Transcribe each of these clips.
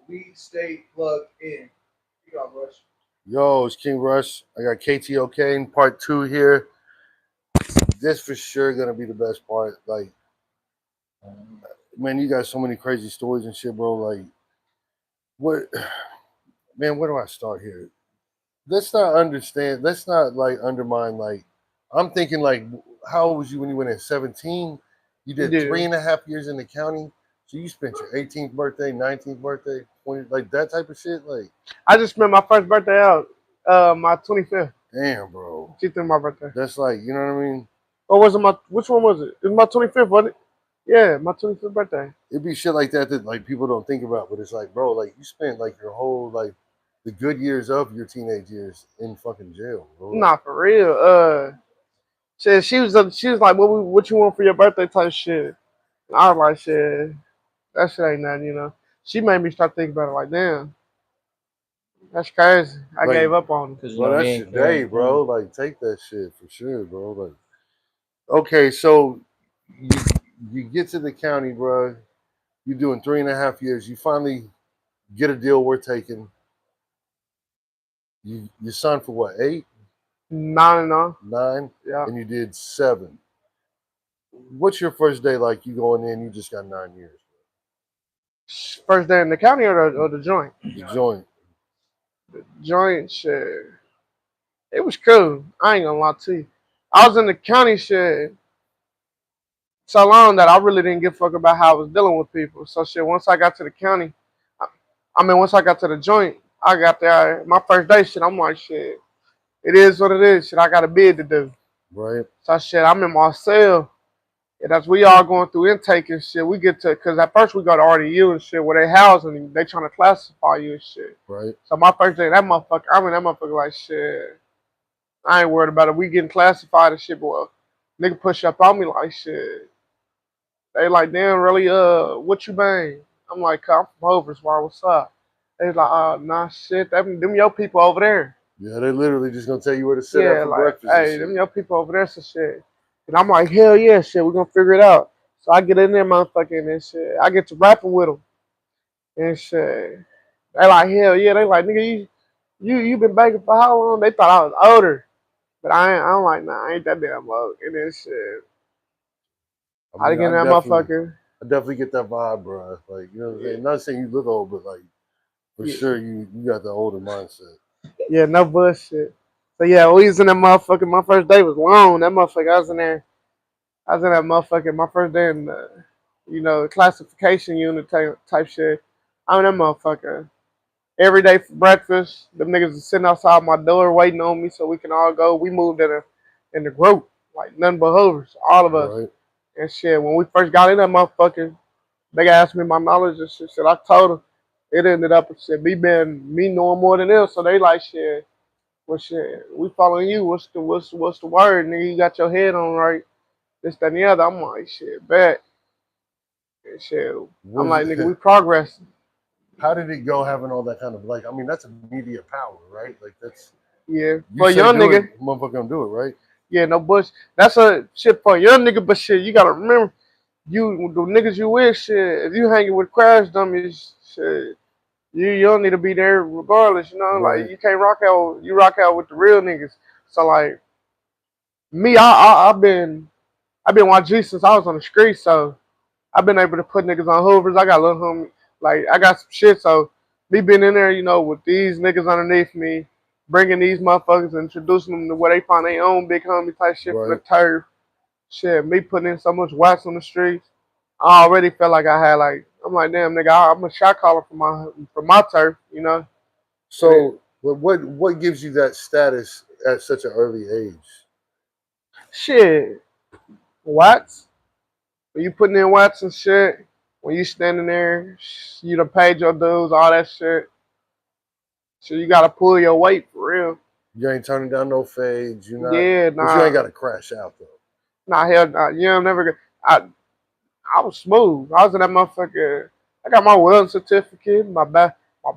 We stay plugged in. You got Rush. Yo, it's King Rush. I got KTO Caine part 2 here. This for sure gonna be the best part. Like, man, you got so many crazy stories and shit, bro. Like, what, man? Where do I start here? Let's not understand. Let's not like undermine. Like, I'm thinking like, how old was you when you went in 17? You did Yeah. 3.5 years in the county. So you spent your 18th birthday, 19th birthday, 20, like that type of shit. Like, I just spent my first birthday out, my 25th. damn, bro. She threw my birthday. That's like, you know what I mean? Or was it my, which one was it? It was my 25th, wasn't it? Yeah, my 25th birthday. It'd be shit like that that like people don't think about, but it's like, bro, like you spent like your whole like the good years of your teenage years in fucking jail, bro. Like, Nah, for real. She was like, what you want for your birthday type shit. And I was like, shit, that shit ain't nothing, you know. She made me start thinking about it like, damn, that's crazy. I like, gave up on it. Because you bro, know that's me your and day, Karen. bro. Like, take that shit for sure, bro. Like, okay, so you you get to the county, bro. You're doing 3.5 years. You finally get a deal worth taking. You signed for what, 8, Nine and all. 9, Yeah. and you did 7. What's your first day like? You going in? You just got 9 years. First day in the county or the joint? The joint. The joint shit. It was cool. I ain't gonna lie to you. I was in the county shit so long that I really didn't give a fuck about how I was dealing with people. So shit, once I got to the county, I, once I got to the joint, I got there. My first day shit, I'm like, shit, it is what it is. Shit, I got a bid to do. Right. So shit, I'm in my cell. And as we all going through intake and shit, we get to, cause at first we go to RDU and shit where they housing you. They trying to classify you and shit. Right. So my first day, that motherfucker, I'm in that motherfucker like shit. I ain't worried about it. We getting classified and shit, but well, nigga push up on me like shit. They like, damn, really, what you bang? I'm like, I'm from Overswar, what's up? They like, nah, shit, them your people over there. Yeah, they literally just gonna tell you where to sit at Yeah, for like, breakfast and hey, shit. them your people over there, some shit. And I'm like, hell yeah, shit, we gonna figure it out. So I get in there, motherfucking, and shit. I get to rapping with them and shit. They like, hell yeah, they like, nigga, you been banging for how long? They thought I was older. But I'm like, nah, I ain't that damn old. And then shit. I I mean, get in that motherfucker. I definitely get that vibe, bro. Like, you know what I'm Yeah, saying? Not saying you look old, but like, for yeah, sure, you got the older mindset. yeah, no bullshit. So yeah, we was in that motherfucker. My first day was long. That motherfucker, I was in there. I was in that motherfucker. My first day in the, classification unit type shit. I'm in that motherfucker. Every day for breakfast, them niggas is sitting outside my door waiting on me so we can all go. We moved in the group, like nothing but hovers, all of us. Right. And shit, when we first got in that motherfucker, they asked me my knowledge and shit. I told them. It ended up and shit, me knowing more than them. So they like shit. Well shit, we following you. What's the word? Nigga, you got your head on right. This, that, and the other. I'm like, shit, bet. And shit. I'm Was like, nigga, it, we progressing. how did it go having all that kind of like? I mean, that's immediate power, right? Like that's Yeah. you For a say young do it, nigga, motherfucker gonna do it, right? yeah, no bush. That's a shit for a young nigga, but shit, you gotta remember, you the niggas you with, shit, if you hanging with crash dummies, shit, you don't need to be there regardless, you know? Like Right. you can't rock out with the real niggas. So like me, I've been YG since I was on the street, so I've been able to put niggas on hoovers. I got little homie, like I got some shit. So me being in there, with these niggas underneath me, bringing these motherfuckers, and introducing them to where they find their own big homie type shit for the Right. turf. Shit, me putting in so much wax on the streets, I already felt like I had like I'm like damn nigga, I'm a shot caller for my turf, you know. And then So, what gives you that status at such an early age? shit, wax. When you putting in wax and shit, when you standing there, you done paid your dues, all that shit. So you gotta pull your weight for real. You ain't turning down no fades. You're not, Yeah, but you ain't nah, got to crash out though. nah, hell, nah. Yeah, I'm never. I was smooth. I was in that motherfucker. I got my welding certificate, my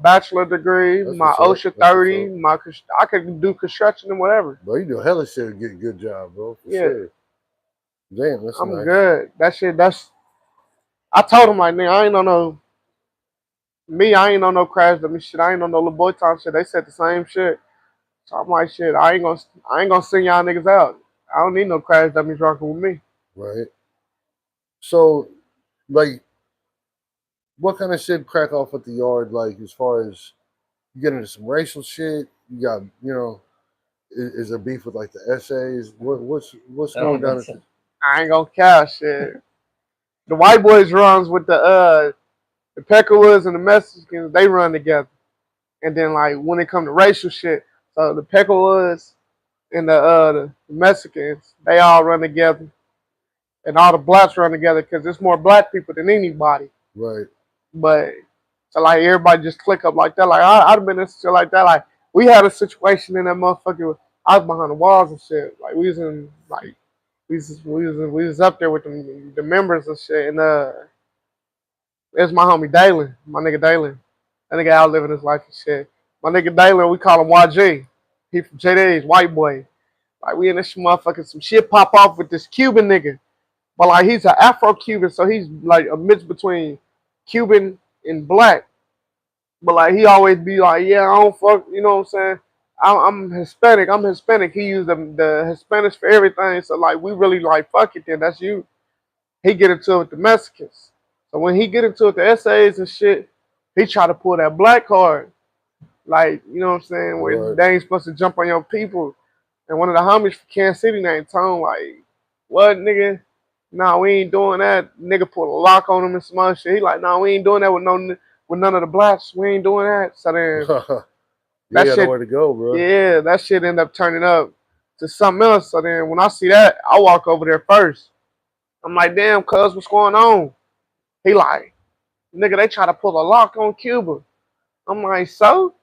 bachelor degree, That's my what's up. OSHA That's what's 30, up. I could do construction and whatever. Bro, you do hella shit to get a good job, bro, for Yeah, sure. Damn, that's I'm nice. good. That shit. I told him like, nigga, I ain't on no. Me, I ain't on no crash dummy shit. I ain't on no little boy time shit. They said the same shit. So I'm like, shit, I ain't gonna send y'all niggas out. I don't need no crash dummies rocking with me. Right. So, like, what kind of shit crack off at the yard? Like, as far as you get into some racial shit, you got, is there beef with like the essays? What's going down? I ain't gonna care shit. The white boys runs with the Peckerwoods and the Mexicans, they run together. And then like when it come to racial shit, so the Peckerwoods and the Mexicans, they all run together. And all the blacks run together because there's more black people than anybody. Right. But so like everybody just click up like that. Like I'd have been in shit like that. Like we had a situation in that motherfucker. I was behind the walls and shit. Like we was in like we was up there with the members and shit. And it's my homie Dalen, my nigga Dalen. That nigga out living his life and shit. My nigga Dalen, we call him YG. He from JD's white boy. Like we in this motherfucker, some shit pop off with this Cuban nigga. But like he's an Afro-Cuban, so he's like a mix between Cuban and black. But like he always be like, yeah, I don't fuck, you know what I'm saying? I'm Hispanic. I'm Hispanic. He used the Hispanics for everything. So like we really like fuck it then. That's you. He get into it with the Mexicans. So when he get into it with the essays and shit, he try to pull that black card. Like, you know what I'm saying? Where Right. they ain't supposed to jump on your people. And one of the homies from Kansas City named Tone, like, what nigga? Nah, we ain't doing that. Nigga put a lock on him and some other shit. He like, nah, we ain't doing that with none of the blacks. We ain't doing that. So then You that got shit, nowhere to go, bro. yeah, that shit end up turning up to something else. So then when I see that, I walk over there first. I'm like, damn, cuz, what's going on? He like, nigga, they try to pull a lock on Cuba. I'm like, so?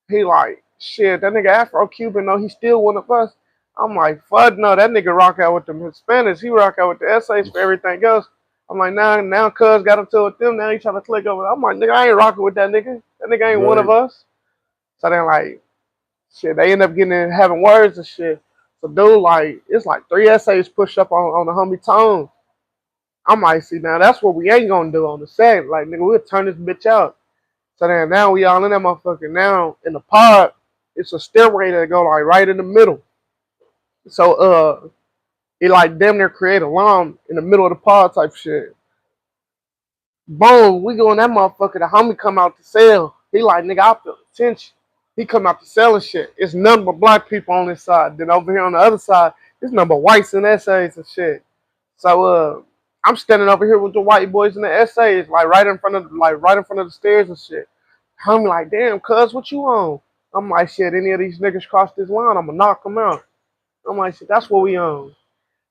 He like, shit, that nigga Afro-Cuban, no, he still one of us. I'm like, fuck no, that nigga rock out with them Hispanics. He rock out with the essays for everything else. I'm like, now cuz got into it with them, now he trying to click over. I'm like, nigga, I ain't rocking with that nigga. That nigga ain't one of Right. us. So then like, shit, they end up getting in, having words and shit. So dude, like, it's like 3 essays pushed up on the homie Tone. I'm like, see, now that's what we ain't gonna do on the set. Like, nigga, we'll turn this bitch out. So then now we all in that motherfucker. Now in the pod, it's a stairway that go like right in the middle. So it like damn near create a llama in the middle of the pod type shit. Boom, we go in that motherfucker. The homie come out to sell. He like, nigga, I feel the tension. He come out to sell and shit. It's nothing but black people on this side. Then over here on the other side, it's nothing but whites and essays and shit. So I'm standing over here with the white boys and the essays, like right in front of the stairs and shit. I'm like, damn, cuz, what you on? I'm like, shit, any of these niggas cross this line, I'm gonna knock them out. I'm like, shit, that's what we on.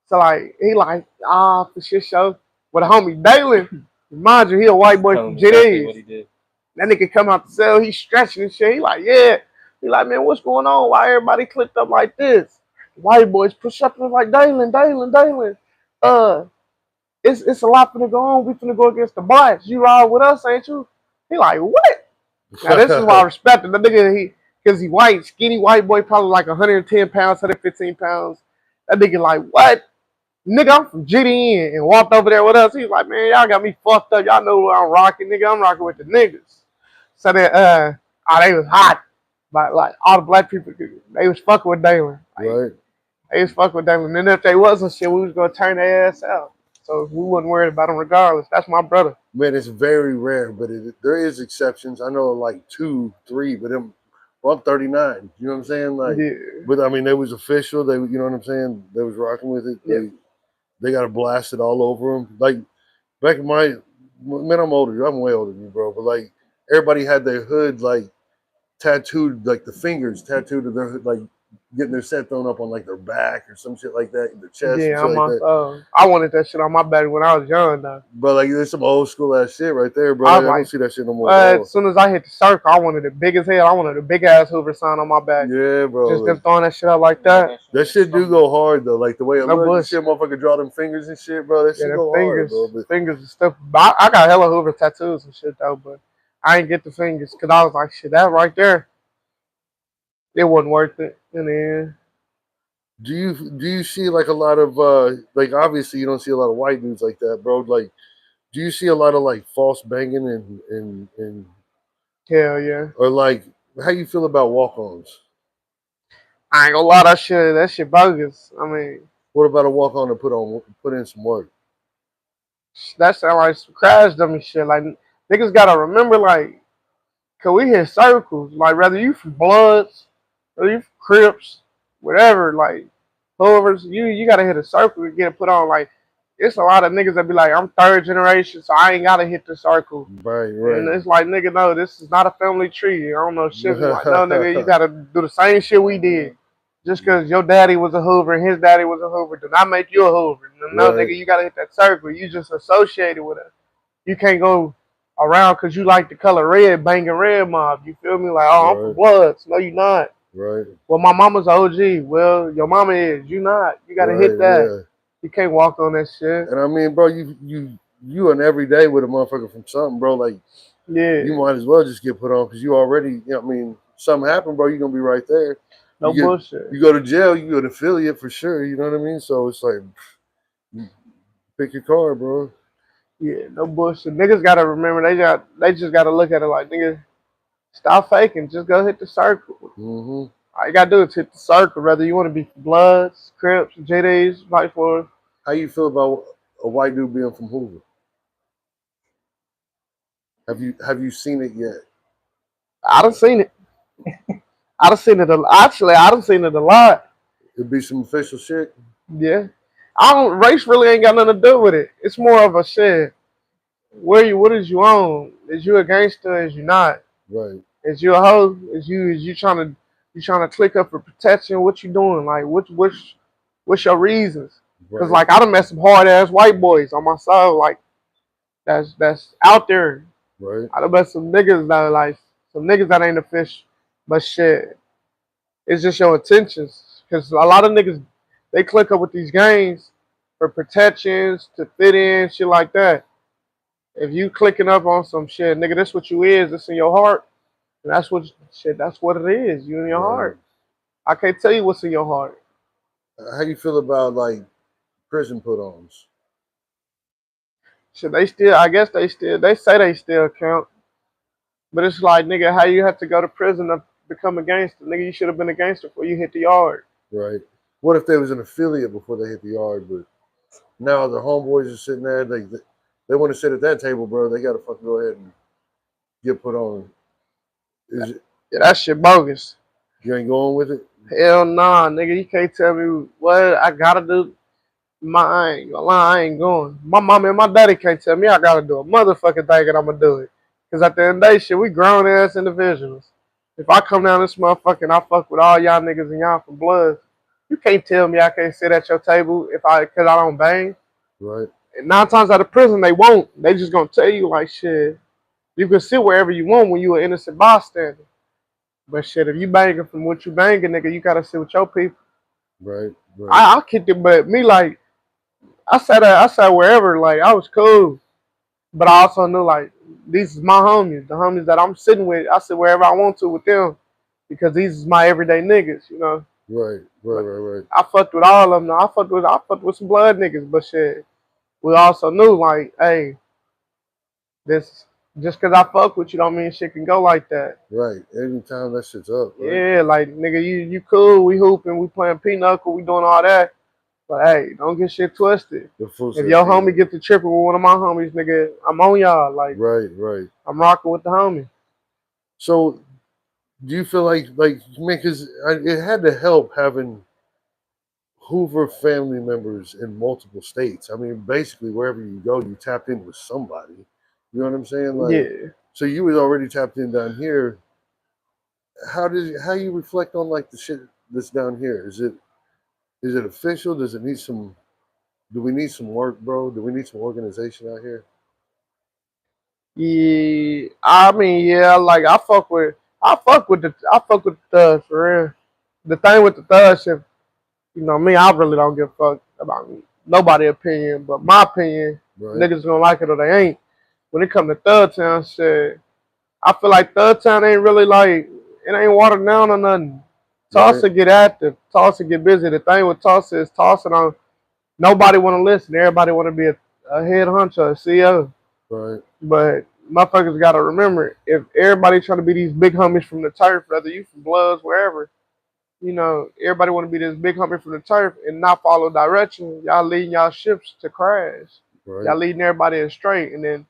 So like, he like, for shit show. With a homie Dalen, mind you, he a white boy from GD's. That nigga come out the cell, he stretching and shit. He like, yeah. He like, man, what's going on? Why everybody clicked up like this? White boys push up and like, Dalen. Uh, it's a lot finna go on. We finna go against the blacks. You ride with us, ain't you? He like, what? Now this is why I respect him. The nigga, cause he white, skinny white boy, probably like 110 pounds, 115 pounds. That nigga like, what? Nigga, I'm from GDN and walked over there with us. He's like, man, y'all got me fucked up. Y'all know who I'm rocking, nigga. I'm rocking with the niggas. So then, they was hot. But like all the black people, they was fucking with Dalen. Like, Right. they was fucking with Dalen. And if they wasn't shit, we was gonna turn their ass out. So we wasn't worried about them regardless. That's my brother. Man, it's very rare, but there is exceptions. I know like 2, 3, but I'm 39. You know what I'm saying? Like, Yeah. but I mean, they was official. They, you know what I'm saying? They was rocking with it. Yeah. They got it blasted all over them. Like back in man, I'm older. I'm way older than you, bro. But like everybody had their hood like tattooed, like the fingers tattooed to their hood, like getting their set thrown up on like their back or some shit like that, their chest. Yeah, and shit like that. I wanted that shit on my back when I was young though. But like there's some old school ass shit right there, bro. I Like, was I don't like, see that shit no more at all. as soon as I hit the circle, I wanted it big as hell. I wanted a big ass Hoover sign on my back. Yeah, bro. Just them throwing that shit out like that. That shit do go hard though. Like the way it No looks, bullshit. shit, motherfucker draw them fingers and shit, bro. That Yeah, shit them go hard, bro. But fingers and stuff. But I got hella Hoover tattoos and shit though, but I ain't get the fingers because I was like, shit, that right there, it wasn't worth it in the end. do you see like a lot of like obviously you don't see a lot of white dudes like that, bro? Like Do you see a lot of like false banging and Hell yeah. or like how you feel about walk-ons? I ain't gonna lie, that shit bogus. I mean, What about a walk-on to put in some work? that sound like some crash dummy shit. Like niggas gotta remember, like, cause we hit circles. Like whether you from Bloods, whether you from Crips, whatever. Like whoever you gotta hit a circle to get it put on. Like it's a lot of niggas that be like, I'm third generation, so I ain't gotta hit the circle. Right, And right. it's like, nigga, no, this is not a family tree. I don't know shit. Like, no, nigga, you gotta do the same shit we did. Just because your daddy was a Hoover and his daddy was a Hoover, do not make you a Hoover. No, Right. nigga, you gotta hit that circle. You just associated with it. You can't go around because you like the color red, banging red mob. You feel me? Like, oh, I'm from Right. Bloods. No, you not. Right. Well, my mama's OG. Well, your mama is. You not. You gotta hit that. Yeah. You can't walk on that shit. And I mean, bro, you an everyday with a motherfucker from something, bro. Like, Yeah. you might as well just get put on because you already, you know what I mean, something happened, bro. You're gonna be right there. No bullshit. You go to jail, you an affiliate for sure. You know what I mean? So it's like, pick your card, bro. Yeah, no bullshit. Niggas gotta remember they just gotta look at it like, nigga, stop faking. Just go hit the circle. Mm-hmm. All you gotta do is hit the circle. Whether you want to be Bloods, Crips, JDs, White Force. How you feel about a white dude being from Hoover? Have you seen it yet? I done seen it. I done seen it. Actually, I done seen it a lot. It'd be some official shit. Yeah. Race really ain't got nothing to do with it. It's more of a shit. What is you on? Is you a gangster? Is you not? Right. Is you a hoe? Is you trying to click up for protection? What you doing? Like what's your reasons? Because Right. like I done met some hard ass white boys on my side, like that's out there. Right. I done met some niggas that like some niggas that ain't official, but shit, it's just your intentions. Because a lot of niggas they click up with these gangs for protections to fit in, shit like that. If you clicking up on some shit, nigga, that's what you is. It's in your heart. And that's what shit. That's what it is. You in your Right. heart. I can't tell you what's in your heart. How you feel about like prison put-ons? Shit, they still. I guess they still. They say they still count. But it's like, nigga, how you have to go to prison to become a gangster? Nigga, you should have been a gangster before you hit the yard. Right. What if they was an affiliate before they hit the yard, but now the homeboys are sitting there, they want to sit at that table, bro. They gotta fucking go ahead and get put on. Yeah, that shit bogus. You ain't going with it? Hell nah, nigga. You can't tell me what I gotta do. I ain't gonna lie, I ain't going. My mama and my daddy can't tell me I gotta do a motherfucking thing and I'm gonna do it. Cause at the end of the day, shit, we grown ass individuals. If I come down this motherfucker and I fuck with all y'all niggas and y'all from Bloods, you can't tell me I can't sit at your table cause I don't bang. Right. And 9 times out of prison they won't. They just gonna tell you like shit. You can sit wherever you want when you an innocent bystander. But shit, if you banging from what you banging, nigga, you gotta sit with your people. Right. Right. I kicked it, but me like I sat wherever, like I was cool. But I also knew like these is my homies, the homies that I'm sitting with. I sit wherever I want to with them because these is my everyday niggas, you know. Right. Right. I fucked with all of them. I fucked with some blood niggas, but shit, we also knew like, hey, this just cause I fuck with you don't mean shit can go like that. Right. Anytime that shit's up. Right? Yeah, like nigga, you cool, we hooping, we playing pinochle, we doing all that. But hey, don't get shit twisted. If your homie get to tripping with one of my homies, nigga, I'm on y'all. Like, right. I'm rocking with the homie. So, do you feel like man, because it had to help having Hoover family members in multiple states. I mean, basically, wherever you go, you tapped in with somebody. You know what I'm saying? Like, yeah. So you was already tapped in down here. How you reflect on like the shit that's down here? Is it official? Does it need some? Do we need some work, bro? Do we need some organization out here? Yeah, I mean, yeah, like I fuck with the thugs for real. The thing with the thug shit, you know me, I really don't give a fuck about nobody's opinion, but my opinion, Right. niggas gonna like it or they ain't. When it come to Thug Town shit, I feel like Thug Town ain't really like, it ain't watered down or nothing. Tulsa get active, Tulsa get busy. The thing with Tulsa is Tulsa don't, nobody want to listen. Everybody want to be a head hunter, a CEO. Right. But motherfuckers gotta remember, if everybody trying to be these big homies from the turf, whether you from Bloods, wherever, you know, everybody want to be this big homie from the turf and not follow direction. Y'all leading y'all ships to crash. Right. Y'all leading everybody astray, and then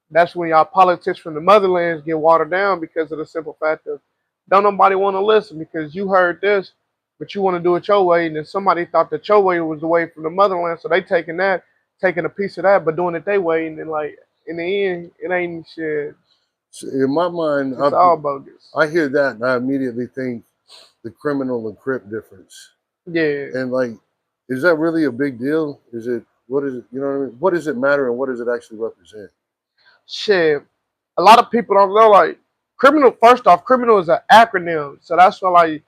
that's when y'all politics from the motherlands get watered down because of the simple fact of don't nobody want to listen because you heard this, but you want to do it your way, and then somebody thought that your way was the way from the motherland, so they taking that, taking a piece of that, but doing it their way, and then like in the end, it ain't shit. So in my mind, It's all bogus. I hear that and I immediately think the criminal and crip difference. Yeah. And like, is that really a big deal? Is it? What is it? You know what I mean? What does it matter and what does it actually represent? Shit, a lot of people don't know. Like, criminal. First off, criminal is an acronym, so that's why like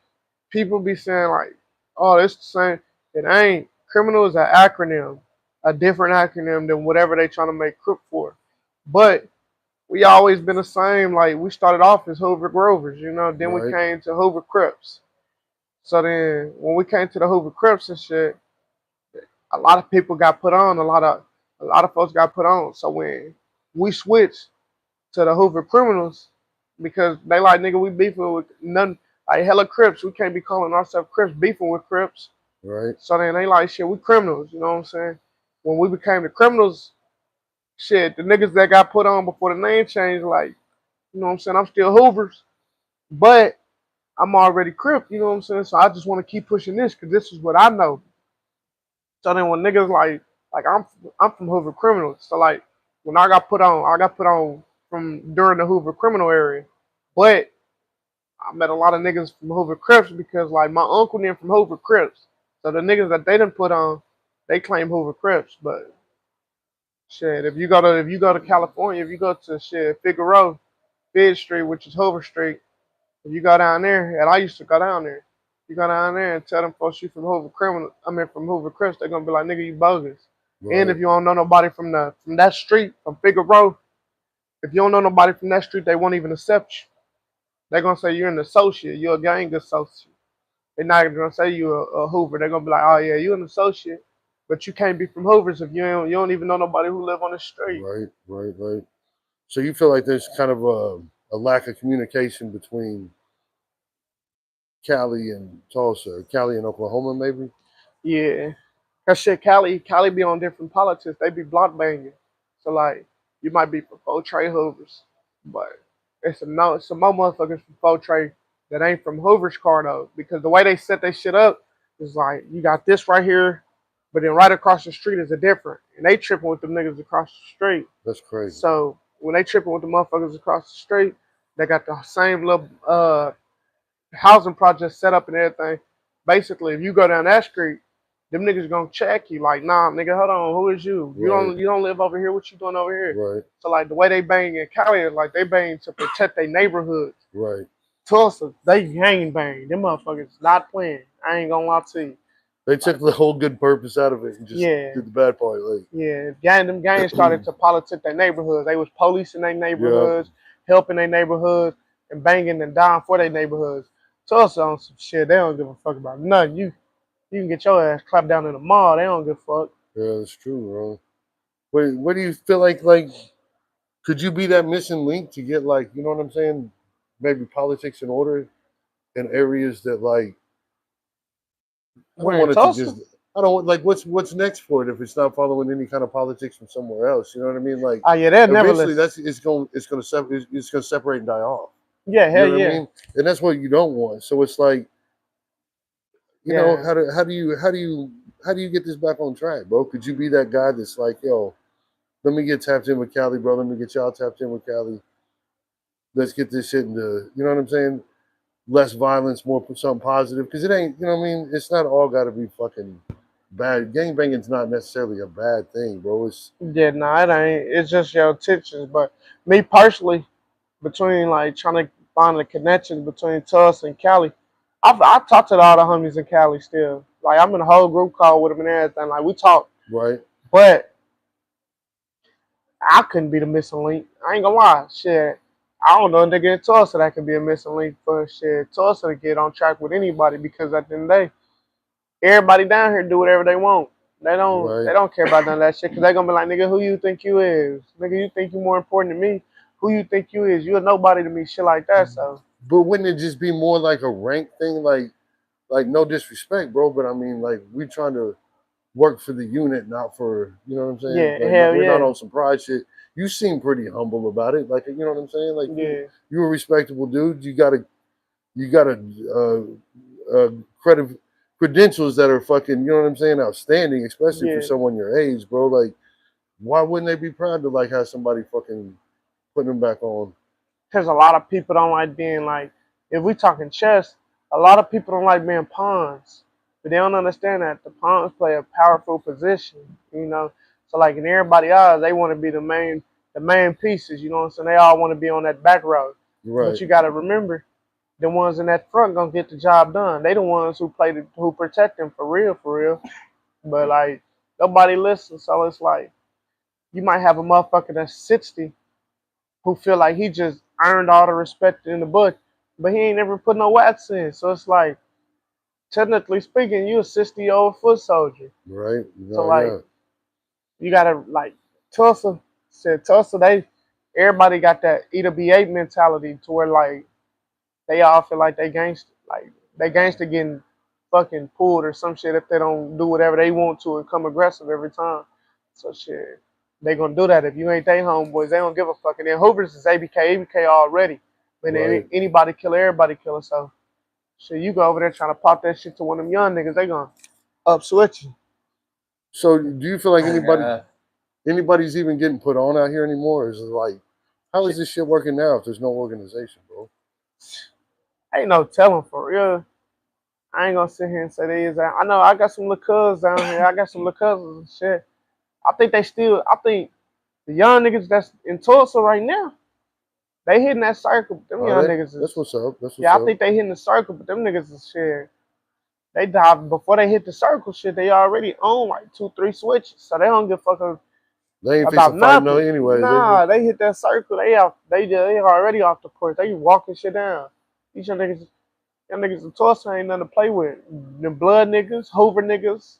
people be saying like, "Oh, it's the same." It ain't. Criminal is an acronym, a different acronym than whatever they trying to make Crip for. But we always been the same. Like, we started off as Hoover Grovers, you know. Then we Right. came to Hoover Crips. So then when we came to the Hoover Crips and shit, a lot of people got put on. A lot of folks got put on. So when we switched to the Hoover criminals, because they like, nigga, we beefing with none, like hella Crips. We can't be calling ourselves Crips beefing with Crips. Right. So then they like, shit, we criminals, you know what I'm saying? When we became the criminals, shit, the niggas that got put on before the name change, like, you know what I'm saying? I'm still Hoovers, but I'm already Crip, you know what I'm saying? So I just want to keep pushing this because this is what I know. So then when niggas like I'm from Hoover criminals, so like when I got put on from during the Hoover criminal area, but I met a lot of niggas from Hoover Crips because like my uncle them from Hoover Crips, so the niggas that they done put on, they claim Hoover Crips, but shit, if you go to California, if you go to shit Figueroa, Fifth Street, which is Hoover Street, if you go down there, and I used to go down there, you go down there and tell them folks you from Hoover criminal, from Hoover Crips, they're gonna be like, nigga, you bogus. And Right. if you don't know nobody from that street, from Figueroa, if you don't know nobody from that street, they won't even accept you. They're gonna say you're an associate, you're a gang associate. They're not even gonna say you're a Hoover. They're gonna be like, oh yeah, you're an associate, but you can't be from Hoovers if you don't even know nobody who live on the street. Right. Right. Right. So you feel like there's kind of a lack of communication between Cali and Tulsa, Cali and Oklahoma, maybe. Yeah. Cause shit, Cali be on different politics. They be block banging. So like, you might be for full Trey Hoovers, but it's some more motherfuckers from full Trey that ain't from Hoover's car though. Because the way they set their shit up is like, you got this right here, but then right across the street is a different, and they tripping with them niggas across the street. That's crazy. So when they tripping with the motherfuckers across the street, they got the same little housing projects set up and everything. Basically, if you go down that street, them niggas gonna check you like, nah, nigga, hold on, who is you? Right. You don't live over here. What you doing over here? Right. So like the way they bang in Cali is like they bang to protect their neighborhoods. Right. Tulsa, they gang bang. Them motherfuckers not playing. I ain't gonna lie to you. They took the whole good purpose out of it and just Yeah. did the bad part. Like, Yeah, them gangs started to politic their neighborhoods. They was policing their neighborhoods, helping their neighborhoods, and banging and dying for their neighborhoods. Tulsa on some shit. They don't give a fuck about nothing. You can get your ass clapped down in the mall. They don't give a fuck. yeah, that's true, bro. What do you feel like? Like, could you be that missing link to get like, you know what I'm saying? Maybe politics in order in areas that like I don't Where in want it to Tulsa? just. I don't want like what's next for it if it's not following any kind of politics from somewhere else. You know what I mean? Like, Oh yeah, they'll never eventually listen. it's gonna separate and die off. Yeah, You hell know what I yeah, mean? And that's what you don't want. So it's like, you know, yeah. how do you get this back on track, bro? Could you be that guy that's like, yo, let me get tapped in with Cali, bro. Let me get y'all tapped in with Cali. Let's get this shit into, you know what I'm saying? Less violence, more something positive. Because it ain't, you know what I mean? It's not all got to be fucking bad. Gangbanging's not necessarily a bad thing, bro. It's Yeah, no, it ain't. It's just your intentions. But me personally, between like trying to find the connection between Tulsa and Cali, I talk to all the homies in Cali still. Like I'm in a whole group call with them and everything. Like we talk, right. but I couldn't be the missing link. I ain't gonna lie, shit. I don't know a nigga in Tulsa that can be a missing link for shit. Tulsa to get on track with anybody because at the end of the day, everybody down here do whatever they want. They Right. don't care about none of that shit because they gonna be like, nigga, who you think you is? Nigga, you think you more important than me? Who you think you is? You a nobody to me, shit like that. So But wouldn't it just be more like a rank thing? Like no disrespect, bro, but I mean, like we trying to work for the unit, not for, you know what I'm saying? yeah, Like hell we're not yeah, on some pride shit. You seem pretty humble about it, like, you know what I'm saying? Like yeah, you a respectable dude. You got a credit credentials that are fucking, you know what I'm saying, outstanding, especially for yeah. someone your age, bro. Like, why wouldn't they be proud to like have somebody fucking putting them back on? Because a lot of people don't like being like, if we talking chess, a lot of people don't like being pawns. But they don't understand that the pawns play a powerful position, you know. So like in everybody's eyes, they want to be the main pieces, you know what I'm saying? They all want to be on that back row. But Right, you gotta remember, the ones in that front gonna get the job done. They the ones who protect them for real, for real. But like nobody listens, so it's like you might have a motherfucker that's 60 who feel like he just earned all the respect in the book, but he ain't never put no wax in. So it's like, technically speaking, you a 60-year-old foot soldier. right. So No, like, yeah. you gotta like Tulsa, everybody got that E to B8 mentality to where like they all feel like they gangster getting fucking pulled or some shit if they don't do whatever they want to and come aggressive every time. So shit, they gonna do that if you ain't they homeboys. They don't give a fuck. And then Hoovers is ABK already. But then Right. anybody killer, everybody killer. So shit, you go over there trying to pop that shit to one of them young niggas, they gonna up switch you. So do you feel like Yeah. anybody's even getting put on out here anymore? Or is it like, how is Shit, this shit working now if there's no organization, bro? ain't no telling for real. I ain't gonna sit here and say they is. I know I got some little cousins down here. I got some little cousins and shit. I think the young niggas that's in Tulsa right now, they hitting that circle. Them Are young they? niggas That's is, what's up. That's what's yeah, I up. think they hitting the circle, but them niggas is shit. They dive before they hit the circle shit. They already own like 2, 3 switches, so they don't give a fuck They ain't about fixing to fight no nothing. anyway. Nah, they hit that circle. They already off the course. They walking shit down. These young niggas in Tulsa ain't nothing to play with. Them blood niggas, Hoover niggas,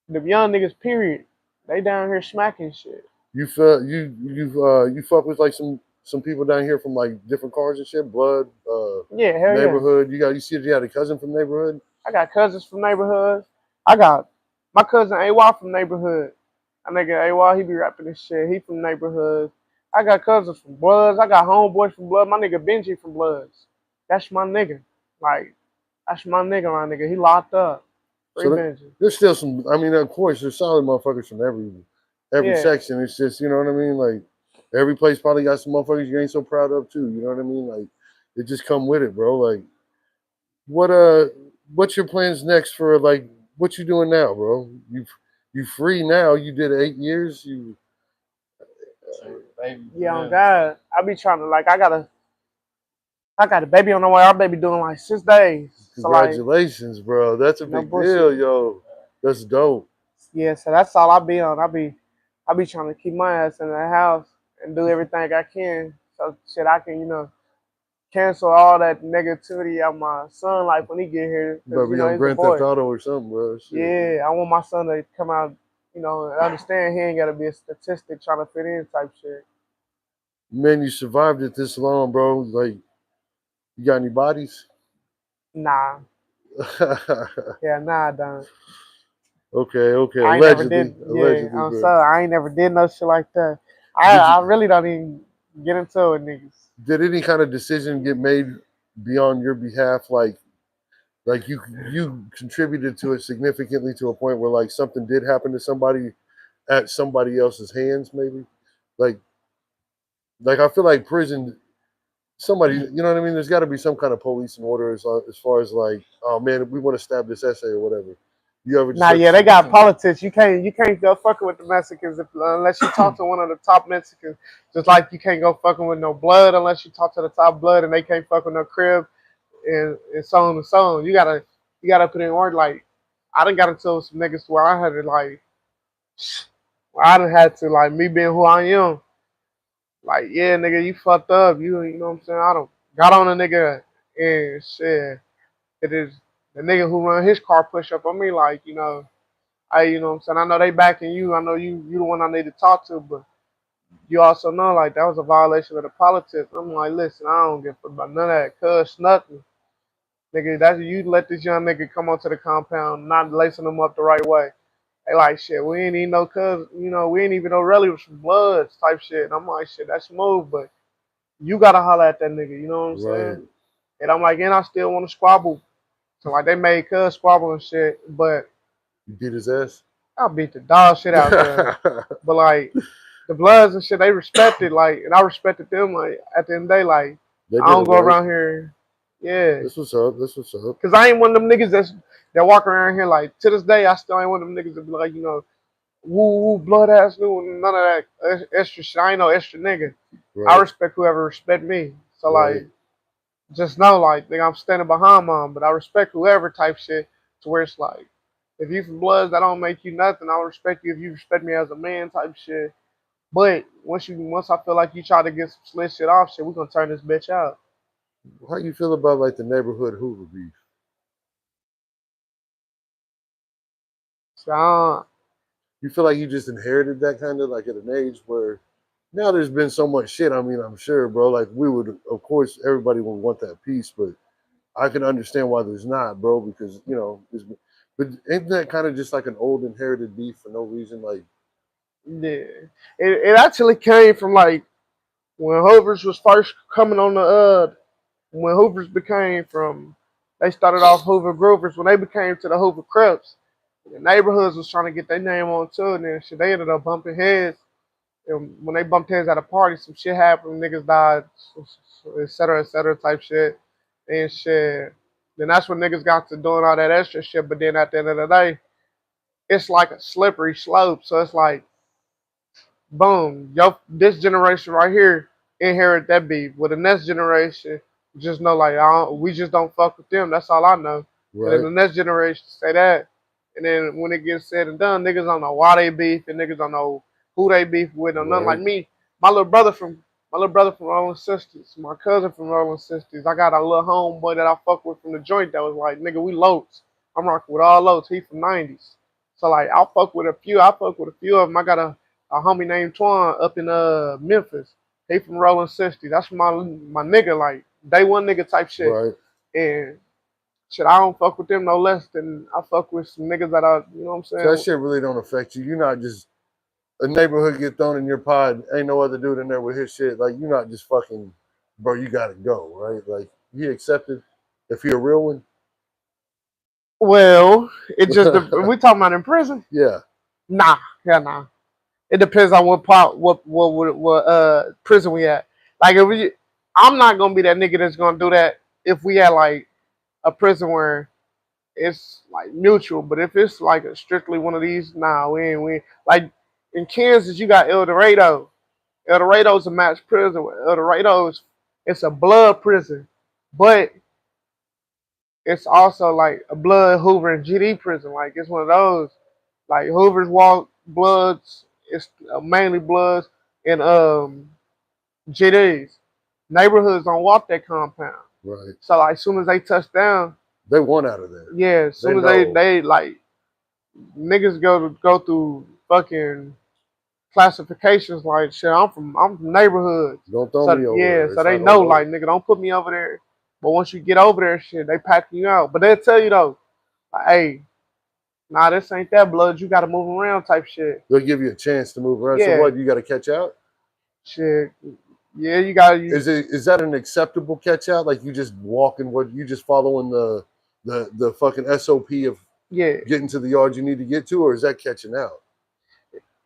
them young niggas. Period. They down here smacking shit. you feel you fuck with like some people down here from like different cars and shit, blood, Yeah, hell yeah. neighborhood. You see you had a cousin from neighborhood? I got cousins from neighborhoods. I got my cousin AY from neighborhood. I nigga AY, he be rapping this shit. He from neighborhoods. I got cousins from Bloods. I got homeboys from Blood. My nigga Benji from Bloods. That's my nigga. Like, that's my nigga, my nigga. He locked up. Free So Benji. there's still some. I mean, of course, there's solid motherfuckers from every Yeah. section. It's just, you know what I mean. Like every place probably got some motherfuckers you ain't so proud of too. You know what I mean? Like it just come with it, bro. Like what what's your plans next for like what you doing now, bro? You free now? You did 8 years. You Yeah, on God. I be trying to like I got a baby on the way. Our baby doing like 6 days. So like, congratulations, bro. That's a no big deal, bullshit. yo. That's dope. Yeah, so that's all I be on. I be trying to keep my ass in the house and do everything I can. So shit I can, cancel all that negativity out my son life when he get here. You Cause better be on he's a Grand Theft boy. Auto or something, bro. Shit. Yeah, I want my son to come out, and understand he ain't gotta be a statistic trying to fit in type shit. Man, you survived it this long, bro. Like, you got any bodies? Nah. okay, Yeah, nah, I don't. okay. I ain't never Allegedly, did. Yeah, allegedly, I'm bro. sorry. I ain't never did no shit like that. I Did I you? really don't even get into it, niggas. Did any kind of decision get made beyond your behalf? Like you contributed to it significantly to a point where like something did happen to somebody at somebody else's hands, maybe. Like like I feel like prison. Somebody, you know what I mean? There's got to be some kind of police and order as far as like, oh man, we want to stab this essay or whatever. You ever just Nah, let yeah, they some, got politics. You can't go fucking with the Mexicans unless you talk to one of the top Mexicans. Just like you can't go fucking with no blood unless you talk to the top blood, and they can't fuck with no crib, and so on and so on. You gotta put in work. Like I done got into some niggas where I had to like, where I done had to like me being who I am. Like yeah, nigga, you fucked up. You know what I'm saying? I don't got on a nigga and shit. It is the nigga who run his car push up on me like hey, you know what I'm saying? I know they backing you. I know you the one I need to talk to, but you also know like that was a violation of the politics. I'm like, listen, I don't give a fuck about none of that, cuss nothing. Nigga, that's you let this young nigga come onto the compound, not lacing them up the right way. They like shit, we ain't even no cuz, you know, we ain't even no relatives from bloods type shit. And I'm like, shit, that's smooth, but you gotta holler at that nigga, you know what I'm Right. saying? And I'm like, and I still wanna squabble. So like they made cuz squabble and shit, but You beat his ass? I beat the dog shit out cuz. But like the Bloods and shit, they respected like, and I respected them. Like at the end of the day, like They I did it don't go right. around here, yeah, This what's up. This what's up. cause I ain't one of them niggas that walk around here like to this day. I still ain't one of them niggas that be like, you know, woo woo blood ass new, none of that extra shit. I ain't no extra nigga. I Right. respect whoever respect me. So Right. like, just know like, nigga, I'm standing behind mom, but I respect whoever type shit. To where it's like, if you from Bloods, that don't make you nothing. I'll respect you if you respect me as a man type shit. But once I feel like you try to get some slick shit off, shit, we gonna turn this bitch out. How you feel about like the neighborhood Hoover beef? So I You feel like you just inherited that kind of like at an age where now there's been so much shit. I mean, I'm sure, bro. Like we would, of course, everybody would want that peace, but I can understand why there's not, bro. Because you know, but ain't that kind of just like an old inherited beef for no reason? Like, yeah, it actually came from like when Hoovers was first coming on the when Hoovers became from they started off Hoover Groovers when they became to the Hoover Crips. The neighborhoods was trying to get their name on too, and then shit, they ended up bumping heads. And when they bumped heads at a party, some shit happened, niggas died, et cetera, type shit, and shit. Then that's when niggas got to doing all that extra shit. But then at the end of the day, it's like a slippery slope. So it's like, boom, yo, this generation right here inherit that beef. With the next generation, just know like we just don't fuck with them. That's all I know. And then right, the next generation say that, and then when it gets said and done, niggas don't know why they beef, and niggas don't know who they beef with, or nothing like right, me. My little brother from Rolling Sisters, my cousin from Rolling Sisters. I got a little homeboy that I fuck with from the joint that was like, nigga, we loads. I'm rocking with all loads. He from '90s. So like I fuck with a few. I fuck with a few of them. I got a homie named Twan up in Memphis. He from Rolling 60. That's my nigga, like day one nigga type shit. right. And shit, I don't fuck with them no less than I fuck with some niggas that are, you know what I'm So that saying? shit really don't affect you. You're not just a neighborhood get thrown in your pod. Ain't no other dude in there with his shit. Like you're not just fucking, bro. You gotta go, right? Like he accepted if you're a real one. Well, it just we talking about in prison? Yeah, Nah, hell nah. It depends on what part, what prison we at. Like if we, I'm not gonna be that nigga that's gonna do that if we had like a prison where it's like mutual. But if it's like a strictly one of these, nah, we ain't. Like in Kansas, you got El Dorado. El Dorado's a match prison. El Dorado's it's a blood prison, but it's also like a blood Hoover and GD prison. Like it's one of those. Like Hoover's walk bloods. It's mainly bloods and GDs. Neighborhoods don't walk that compound. right. So like as soon as they touch down, They want out of there. yeah, as They soon as know. they like niggas go through fucking classifications like shit. I'm from neighborhoods. Don't throw So me over yeah, there. so It's they not know gonna work. like nigga don't put me over there. But once you get over there, shit, they pack you out. But they'll tell you though, like, hey, nah, this ain't that blood. You gotta move around type shit. They'll give you a chance to move around. So Yeah, what? You got to catch out. shit. Yeah, you gotta use. Is that an acceptable catch out? Like you just walking? What you just following the fucking SOP of Yeah, getting to the yard you need to get to, or is that catching out?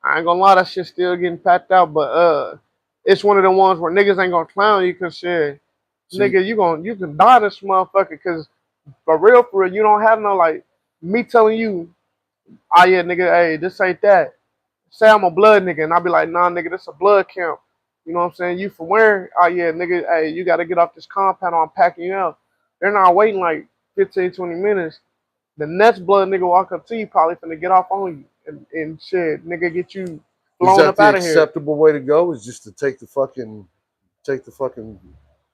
I ain't gonna lie, that shit still getting packed out. But it's one of the ones where niggas ain't gonna clown you because shit, So nigga, you can die this motherfucker because for real, you don't have no like me telling you, ah yeah, nigga, hey, this ain't that. Say I'm a blood nigga, and I'll be like, nah, nigga, this a blood camp. You know what I'm saying? You from where? Oh yeah, nigga, hey, you gotta get off this compound or I'm packing you out. They're not waiting like 15, 20 minutes. The next blood nigga walk up to you probably finna get off on you and shit, nigga get you is blown that up the out of here. acceptable way to go? Is just to take the fucking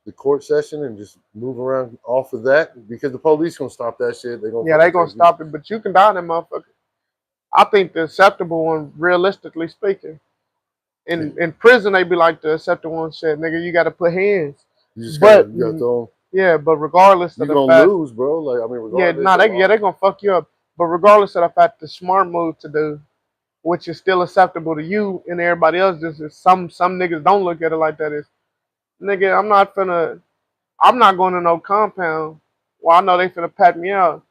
the court session and just move around off of that because the police gonna stop that shit. They gonna Yeah, they fucking gonna take you. stop it, but you can die in that motherfucker. I think the acceptable one, realistically speaking, in prison they be like the acceptable one said, nigga, you got to put hands. You just But you gotta throw 'em. yeah, but regardless of You the gonna fact, lose, bro. Like I mean, yeah, regardless. nah, they gonna fuck you up. But regardless of the fact, the smart move to do, which is still acceptable to you and everybody else, just is some niggas don't look at it like that. Is nigga, I'm not going to no compound. Well, I know they finna pat me out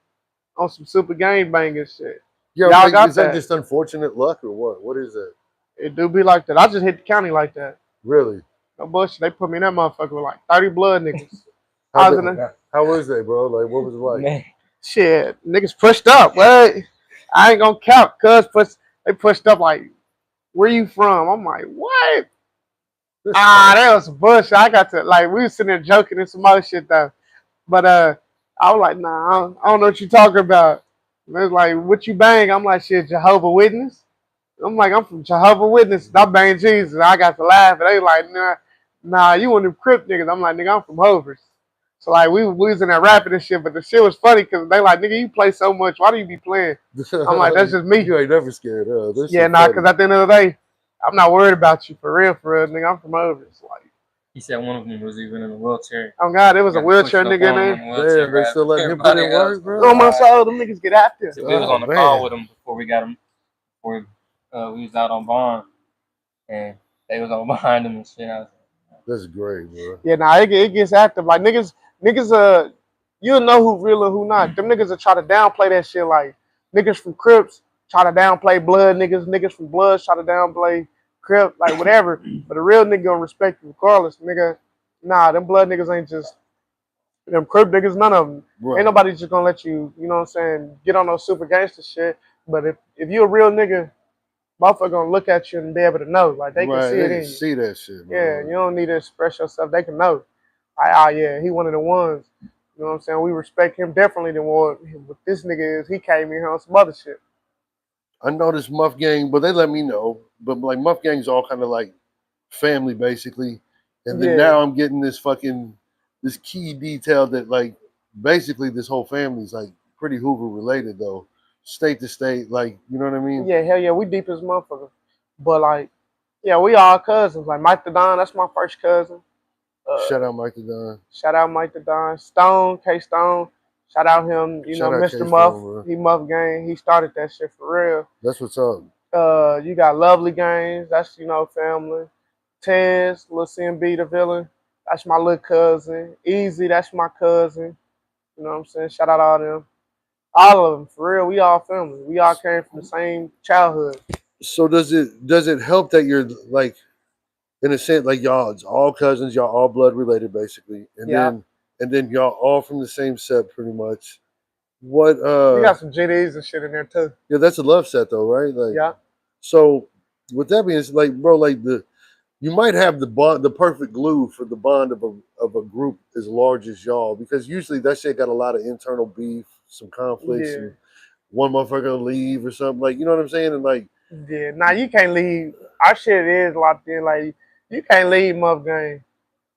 on some super gang banging shit. Yeah, Y'all like, got is that that? just unfortunate luck or what? What is that? It do be like that. I just hit the county like that. Really? No bullshit. They put me in that motherfucker with like 30 blood niggas. How, I was in a, how was they, bro? Like, what was it like? Man, shit, niggas pushed up. What? I ain't gonna count, they pushed up like, where you from? I'm like, what? That was some bullshit. I got to, like, we was sitting there joking and some other shit though. But I was like, nah, I don't know what you talking about. And they was like, what you bang? I'm like, shit, Jehovah Witness. I'm like, I'm from Jehovah Witness. I bang Jesus. I got to laugh. And they like, nah, you one of them Crip niggas. I'm like, nigga, I'm from Hovers. So like we was in there rapping and shit, but the shit was funny because they like, nigga, you play so much. Why do you be playing? I'm like, that's just me. You ain't never scared, Yeah, nah, because at the end of the day, I'm not worried about you for real, nigga. I'm from Hovers. Like, he said one of them was even in a wheelchair. oh God, there was a Got wheelchair pushed nigga up in on him there. in a Damn, they still letting him put in Everybody work, else bro? was On my like- soul, them niggas get after. So we was Oh, on the call man. with him before we got him. Before we was out on bond, and they was on behind him and shit. I was That's great, bro. Yeah, nah, it gets active. Like niggas, you'll know who real and who not. Them niggas will try to downplay that shit. Like niggas from Crips try to downplay Blood niggas. Niggas from Bloods try to downplay Crip, like whatever. But a real nigga gonna respect you regardless, nigga. Nah, them Blood niggas ain't just them Crip niggas. None of them. Right. Ain't nobody just gonna let you, you know what I'm saying, get on those super gangster shit. But if you a real nigga, motherfucker gonna look at you and be able to know. Like they can see They it can in you. see that shit, bro. Yeah, you don't need to express yourself. They can know. Like, yeah, he one of the ones. You know what I'm saying? We respect him differently than what this nigga is. He came in here on some other shit. I know this Muff Gang, but they let me know. But like Muff Gang's all kind of like family, basically. And then now I'm getting this key detail that like basically this whole family's like pretty Hoover related though, state to state. Like you know what I mean? Yeah, hell yeah, we deep as motherfucker. But like, yeah, we all cousins. Like Mike the Don, that's my first cousin. Shout out Mike the Don. Shout out Mike the Don. Stone, K Stone. Shout out him, Shout out Mr. K-Stone, Muff. bro. He Muff Gang. He started that shit for real. That's what's up. You got Lovely Games, that's family. Tez, Lil CMB the villain, that's my little cousin. Easy, that's my cousin. You know what I'm saying? Shout out all them. All of them, for real, we all family. We all came from the same childhood. So does it help that you're like in a sense like y'all it's all cousins, y'all all blood related basically. And then y'all all from the same set pretty much. What We got some GDs and shit in there too. Yeah, that's a love set though, right? Like Yeah. So with that being like, bro, like you might have the perfect glue for the bond of a group as large as y'all, because usually that shit got a lot of internal beef, some conflicts, and one motherfucker will leave or something. Like, you know what I'm saying? And like, yeah, nah, you can't leave. Our shit is locked in. Like, you can't leave Muff Gang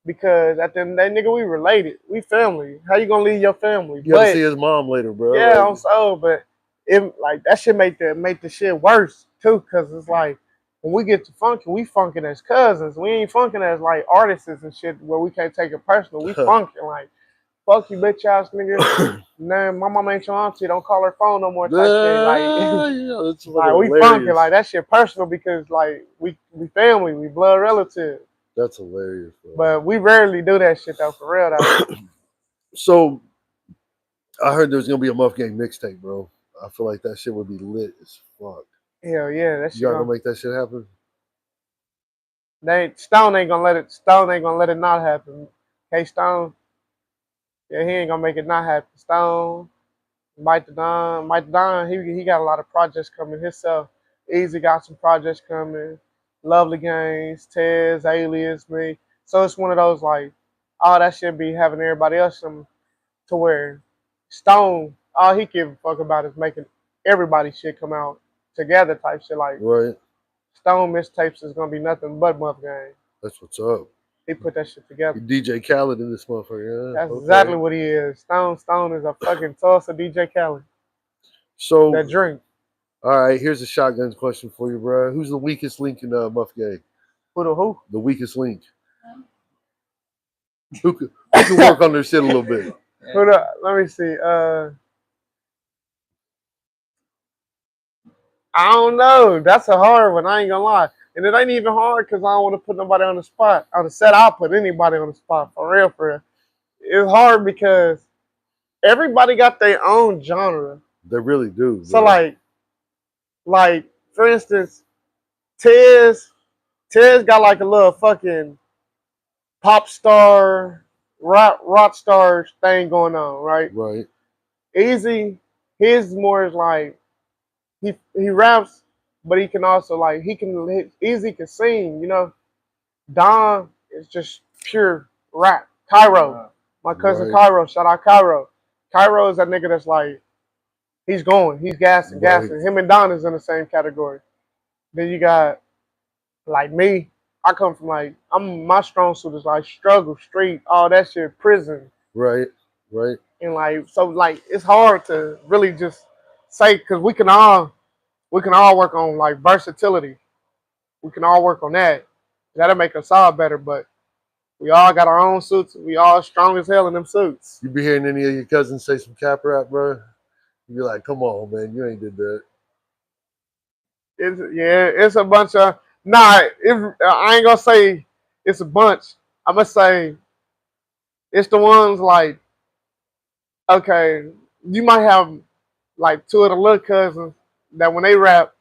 because at the end of the day, nigga, we related. We family. How you gonna leave your family? you gotta see his mom later, bro. Yeah, like, I'm so, but it like that shit make the shit worse too, cause it's like when we get to funkin', we funkin' as cousins. We ain't funkin' as like artists and shit where we can't take it personal. We funkin' like fuck you, bitch ass nigga. Nah, my mom ain't your auntie. Don't call her phone no more. Type shit. Like, yeah, that's like we funkin' like that shit personal because like we family, we blood relative. That's hilarious, bro. But we rarely do that shit though, for real though. So I heard there's gonna be a Muff Gang mixtape, bro. I feel like that shit would be lit as fuck. Hell yeah, that shit. Y'all gonna make that shit happen? Stone ain't gonna let it not happen. Hey Stone, yeah, he ain't gonna make it not happen. Stone, Mike the Don, he got a lot of projects coming himself. Easy got some projects coming. Lovely Games, Tez, Alias, me. So it's one of those like, all that shit be having everybody else to where Stone, all he give a fuck about is making everybody shit come out together type shit. Like Right. Stone mixtapes is gonna be nothing but Muff Gang. That's what's up. He put that shit together. DJ Khaled in this motherfucker. Yeah, That's exactly what he is. Stone is a fucking Tulsa DJ Khaled. So that drink. All right, here's a shotgun question for you, bro. Who's the weakest link in the Muff Gang? Who? The weakest link. Who can work on their shit a little bit? Let me see. I don't know. That's a hard one. I ain't gonna lie. And it ain't even hard because I don't want to put nobody on the spot. On the set, I'll put anybody on the spot. For real, for real. It's hard because everybody got their own genre. They really do. So bro. like for instance, Tez got like a little fucking pop star, rock star thing going on, right? Right. Easy, his more is like he raps, but he can also like Easy can sing, you know. Don is just pure rap. Cairo, my cousin Right. Cairo, shout out Cairo. Cairo is that nigga that's like he's gassing. Right. Him and Don is in the same category. Then you got like me. I come from like my strong suit is like struggle, street, all that shit, prison. Right. Right. And like so like it's hard to really just say because we can all work on like versatility. We can all work on that. That'll make us all better, but we all got our own suits. We all strong as hell in them suits. You be hearing any of your cousins say some cap rap, bro? You be like, come on, man, you ain't did that. It's a bunch of I ain't gonna say it's a bunch. I'm gonna say it's the ones like okay, you might have like two of the little cousins that when they rap,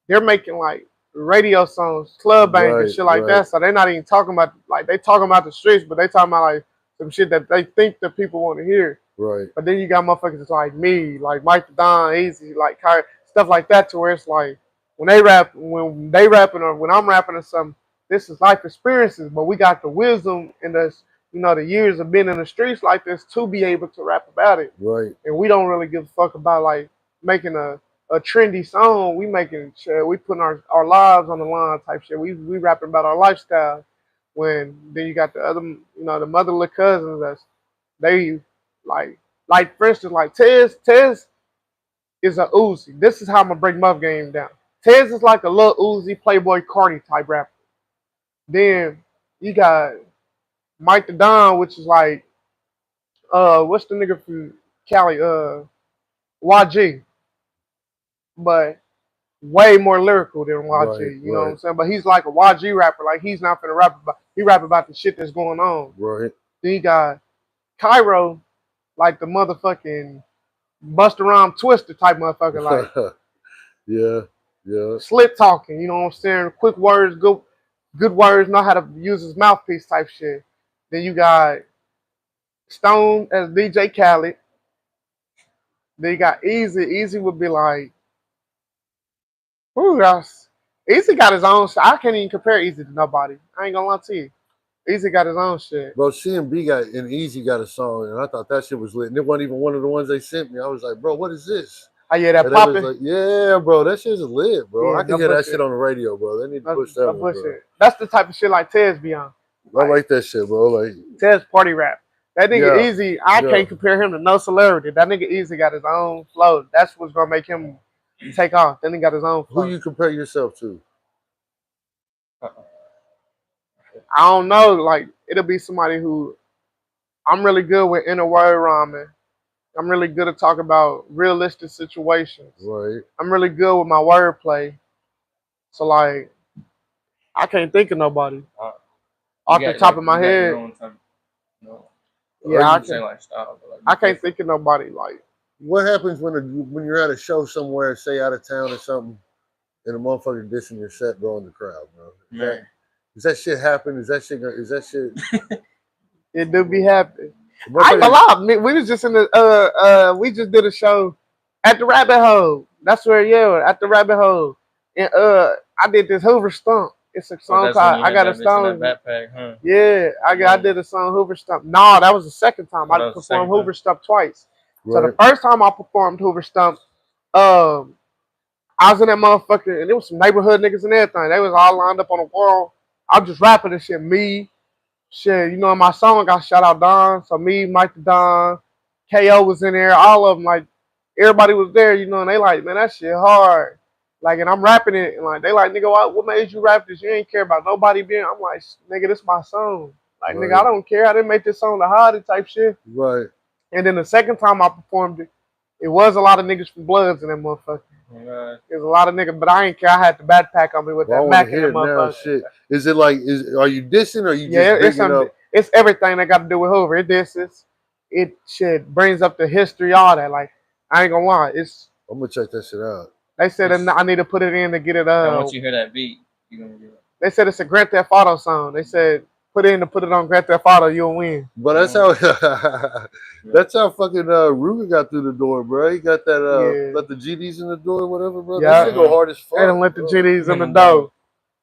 they're making like radio songs, club bangers, shit like that. So they're not even talking about like they talking about the streets, but they talking about like some shit that they think that people want to hear. Right. But then you got motherfuckers like me, like Mike the Don, Easy, like stuff like that, to where it's like when they rapping or when I'm rapping or something, this is life experiences, but we got the wisdom and the years of being in the streets like this to be able to rap about it. Right. And we don't really give a fuck about like making a trendy song. We putting our lives on the line type shit. We rapping about our lifestyle. When then you got the other, the motherly cousins they like for instance, like Tez is a Uzi. This is how I'm gonna break Muff Game down. Tez is like a little Uzi, Playboy Cardi type rapper. Then you got Mike the Don, which is like what's the nigga from Cali? YG. But way more lyrical than YG, you know what I'm saying? But he's like a YG rapper. Like he's not gonna rap about the shit that's going on. Right. Then you got Cairo, like the motherfucking Busta Rhyme Twister type motherfucker, like yeah. slick talking, you know what I'm saying? Quick words, good words, know how to use his mouthpiece type shit. Then you got Stone as DJ Khaled. Then you got Easy. Easy would be like, who else? Easy got his own shit. I can't even compare Easy to nobody. I ain't gonna lie to you. Easy got his own shit. Bro, CMB got and Easy got a song, and I thought that shit was lit. And it wasn't even one of the ones they sent me. I was like, bro, what is this? I hear that and popping. Like, yeah, bro, that shit's lit, bro. Yeah, I can hear that shit on the radio, bro. They need to push that one, bro. That's the type of shit like Tez be on. I like that shit, bro. Like Tez party rap. That nigga Easy, I can't compare him to no celebrity. That nigga Easy got his own flow. That's what's gonna make him take off. Then he got his own flow. Who you compare yourself to? I don't know. Like it'll be somebody who I'm really good with inner word rhyming. I'm really good at talking about realistic situations. Right. I'm really good with my wordplay. So like, I can't think of nobody off the top of my head. Yeah, I can't think of nobody. Like, what happens when you're at a show somewhere, say out of town or something, and a motherfucker dissing your set, bro, in the crowd, bro? Does that shit happen? Is that shit? It do be happening. I ain't gonna lie. We was just in the we just did a show at the Rabbit Hole. That's where at the Rabbit Hole. And I did this Hoover Stump. It's a song called I Got a Song. Backpack, huh? Yeah, I did a song Hoover Stump. No, that was the second time. I performed Hoover Stump twice. Right. So the first time I performed Hoover Stump, I was in that motherfucker, and there was some neighborhood niggas and everything. They was all lined up on the wall. I'm just rapping and shit. Shit, in my song I shout out Don. So me, Mike the Don, KO was in there. All of them, like everybody was there, and they like, man, that shit hard. Like, and I'm rapping it, and like they like, nigga, what made you rap this? You ain't care about nobody being. I'm like, nigga, this my song. Like, nigga, I don't care. I didn't make this song to hide it type shit. Right. And then the second time I performed it, it was a lot of niggas from Bloods in that motherfucker. Right. There's a lot of niggas, but I ain't care. I had the backpack on me with Well, that I Mac want to in that hear it now. motherfucker. Shit. Is it like? Are you dissing or you Yeah, just bringing up? it's everything that got to do with Hoover. It shit brings up the history, all that. Like, I ain't gonna lie. I'm gonna check that shit out. They said I need to put it in to get it And once you hear that beat, you gonna get it. They said it's a Grand Theft Auto song. They said put it on Grand Theft Auto, you'll win. But that's how that's how fucking Ruger got through the door, bro. He got that let the GDs in the door, whatever, bro. Yeah. That shit go hard as fuck. They done let the GDs in the door.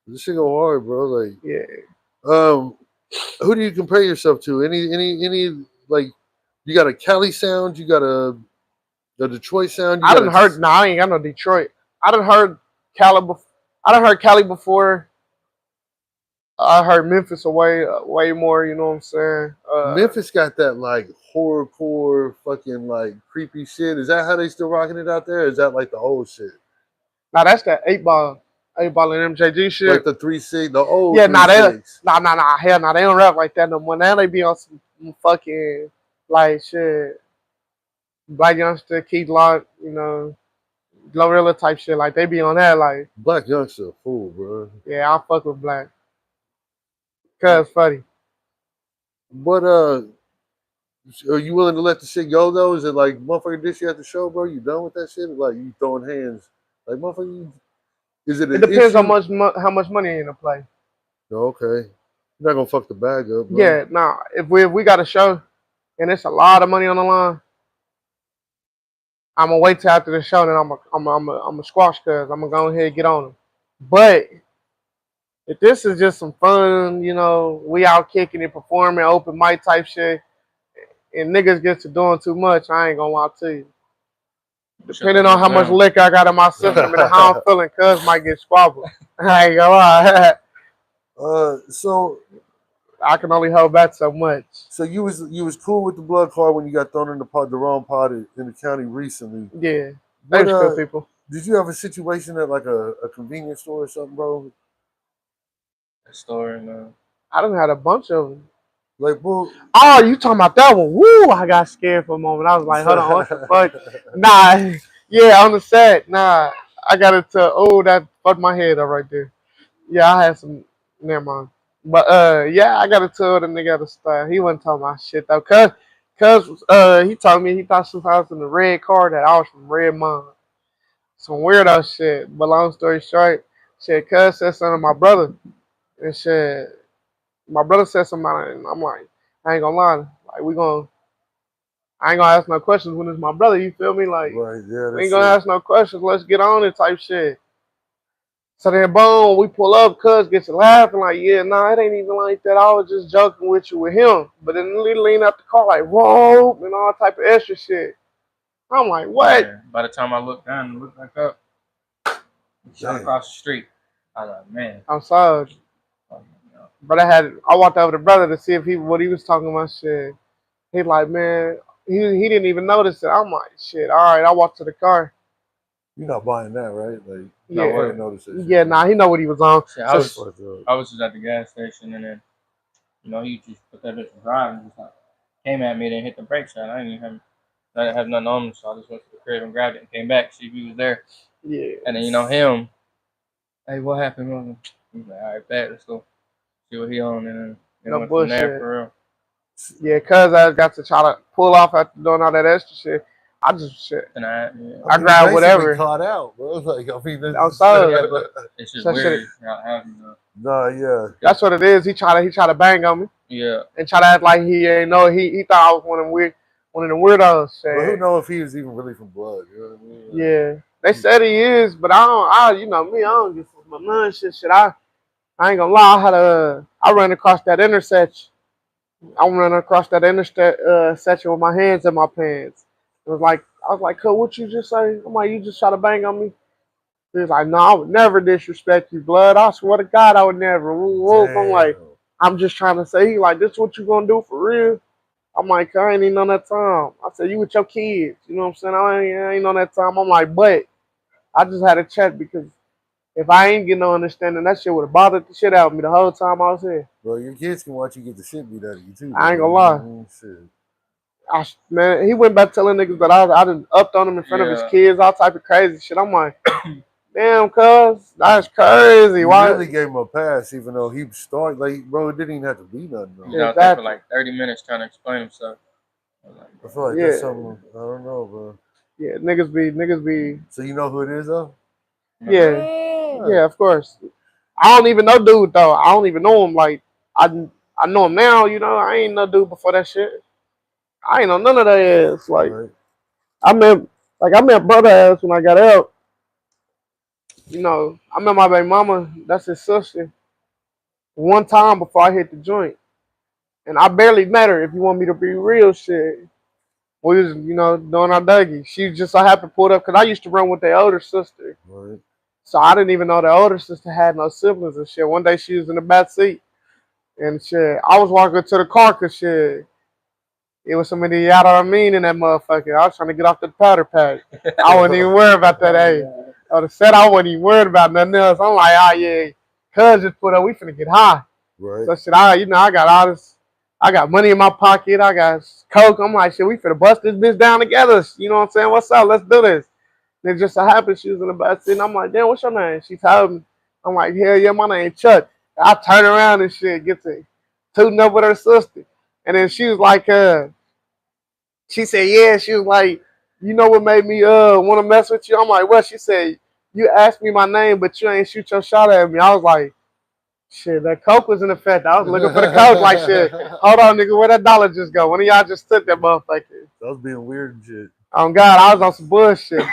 This shit go hard, bro. Like, yeah. Who do you compare yourself to? Any like, you got a Cali sound, you got a Detroit sound. I done heard. Nah, I ain't got no Detroit. I done heard Cali. I done heard Cali before. I heard Memphis way more. You know what I'm saying? Memphis got that like horrorcore, fucking like creepy shit. Is that how they still rocking it out there? Or is that like the old shit? Nah, that's that 8 Ball and MJG shit. Like the 3-6, the old. Yeah, nah, hell, nah, they don't rap like that no more. Now they be on some fucking like shit. Black Youngster, Keith Lock, you know, Glorilla type shit. Like they be on that. Like Black Youngster, fool, bro. Yeah, I fuck with Black. Cause funny. But are you willing to let the shit go though? Is it like motherfucker this you at the show, bro? You done with that shit? Like you throwing hands? Like motherfucker, is it? It depends on how much money in the play. Oh, okay, you're not gonna fuck the bag up, bro. Yeah, nah. If we got a show and it's a lot of money on the line, I'm gonna wait till after the show, and I'm a squash, cause I'm gonna go ahead and get on them. But if this is just some fun, you know, we out kicking it, performing, open mic type shit, and niggas get to doing too much, I ain't gonna lie to you. Depending on how much liquor I got in my system and how I'm feeling, cuz might get squabbled. I ain't gonna lie. So I can only hold back so much. So you was cool with the blood card when you got thrown in the wrong pot in the county recently. Yeah, they was good people. Did you have a situation at like a convenience store or something, bro? A store, no. I done had a bunch of them. Like, bro. Oh, you talking about that one? Woo! I got scared for a moment. I was like, hold on, what the fuck? Nah, yeah, on the set. Nah, I got it to. Oh, that fucked my head up right there. Yeah, I had some. Never mind. But yeah, I got to tell the nigga to start. He wasn't talking about shit though, cause he told me he thought since I was in the red car that I was from Red Mine. Some weirdo shit. But long story short, shit, cuz said something to my brother, and shit, my brother said something, and I'm like, I ain't gonna lie, like I ain't gonna ask no questions when it's my brother. You feel me? Like, right, yeah, we ain't gonna ask no questions. Let's get on it, type shit. So then, boom, we pull up, cuz gets laughing like, yeah, nah, it ain't even like that. I was just joking with you with him. But then he lean out the car like, whoa, and all type of extra shit. I'm like, what? Yeah. By the time I looked down and looked back up, shot across the street. I was like, man. I'm sorry. But I walked over to brother to see if what he was talking about shit. He's like, man, he didn't even notice it. I'm like, shit, all right, I walked to the car. You're not buying that, right? Like, yeah, notice it. Yeah, nah, he know what he was on. See, I was just at the gas station, and then, you know, he just put that bitch in drive and just like came at me, then hit the brake shot. I didn't have nothing on me, so I just went to the crib and grabbed it and came back, see if he was there. Yeah. And then, you know, him, hey, what happened? He's like, all right, bet, let's go see what he on, and then no went bullshit. from there, for real. Yeah, cuz I got to try to pull off after doing all that extra shit. I just shit. And I grabbed whatever. Caught out, bro. Like, I mean, I'm sorry. Yeah, but it's just weird. Nah, yeah. That's what it is. He tried to bang on me. Yeah. And try to act like he ain't know. He thought I was one of the weirdos. But who know if he was even really from blood? You know what I mean? Yeah, they said he is, but you know me, I don't get my none shit. I ain't gonna lie. I ran across that intersection. I ran across that intersection with my hands in my pants. I was like, "Cuz, what you just say?" I'm like, "You just try to bang on me." He was like, "No, I would never disrespect you, blood. I swear to God, I would never." I'm like, I'm just trying to say, he like, "This what you gonna do for real?" I'm like, I ain't on that time. I said, "You with your kids." You know what I'm saying? I ain't on that time. I'm like, but I just had to check because if I ain't get no understanding, that shit would have bothered the shit out of me the whole time I was here. Bro, your kids can watch you get the shit beat out of you too. I ain't bro. gonna lie. Shit. Man, he went back telling niggas that I done upped on him in front of his kids, all type of crazy shit. I'm like, damn, cuz, that's crazy. You Why? really gave him a pass, even though he started like, bro, it didn't even have to be nothing. Bro. He's out there for like 30 minutes trying to explain himself. I feel like that's something. I don't know, bro. Yeah, niggas be. So you know who it is though? Yeah, of course. I don't even know dude though. I don't even know him. Like I know him now. You know, I ain't no dude before that shit. I ain't know none of that ass. Like Right. I met brother ass when I got out. You know, I met my baby mama. That's his sister. One time before I hit the joint, and I barely met her. If you want me to be real, shit. We was, you know, doing our Dougie. She just so happened pulled up because I used to run with their older sister. Right. So I didn't even know the older sister had no siblings and shit. One day she was in the back seat and shit. I was walking to the car because shit, it was some of the yada mean in that motherfucker. I was trying to get off the powder pack. I wasn't even worried about that, hey. I would have said I wasn't even worried about nothing else. I'm like, oh yeah, cuz just put up, we finna get high. Right. So shit, I got all this, I got money in my pocket, I got coke. I'm like, shit, we finna bust this bitch down together. You know what I'm saying? What's up? Let's do this. And it just so happened she was in the back seat, and I'm like, damn, what's your name? She told me. I'm like, hell yeah, my name Chuck. I turn around and shit, get to tooting up with her sister. And then she was like, she said, yeah, she was like, you know what made me want to mess with you? I'm like, what? She said, you asked me my name, but you ain't shoot your shot at me. I was like, shit, that coke was in effect. I was looking for the coke like shit. Hold on, nigga, where that dollar just go? One of y'all just took that motherfucker. That was being weird and shit. Oh God, I was on some bullshit.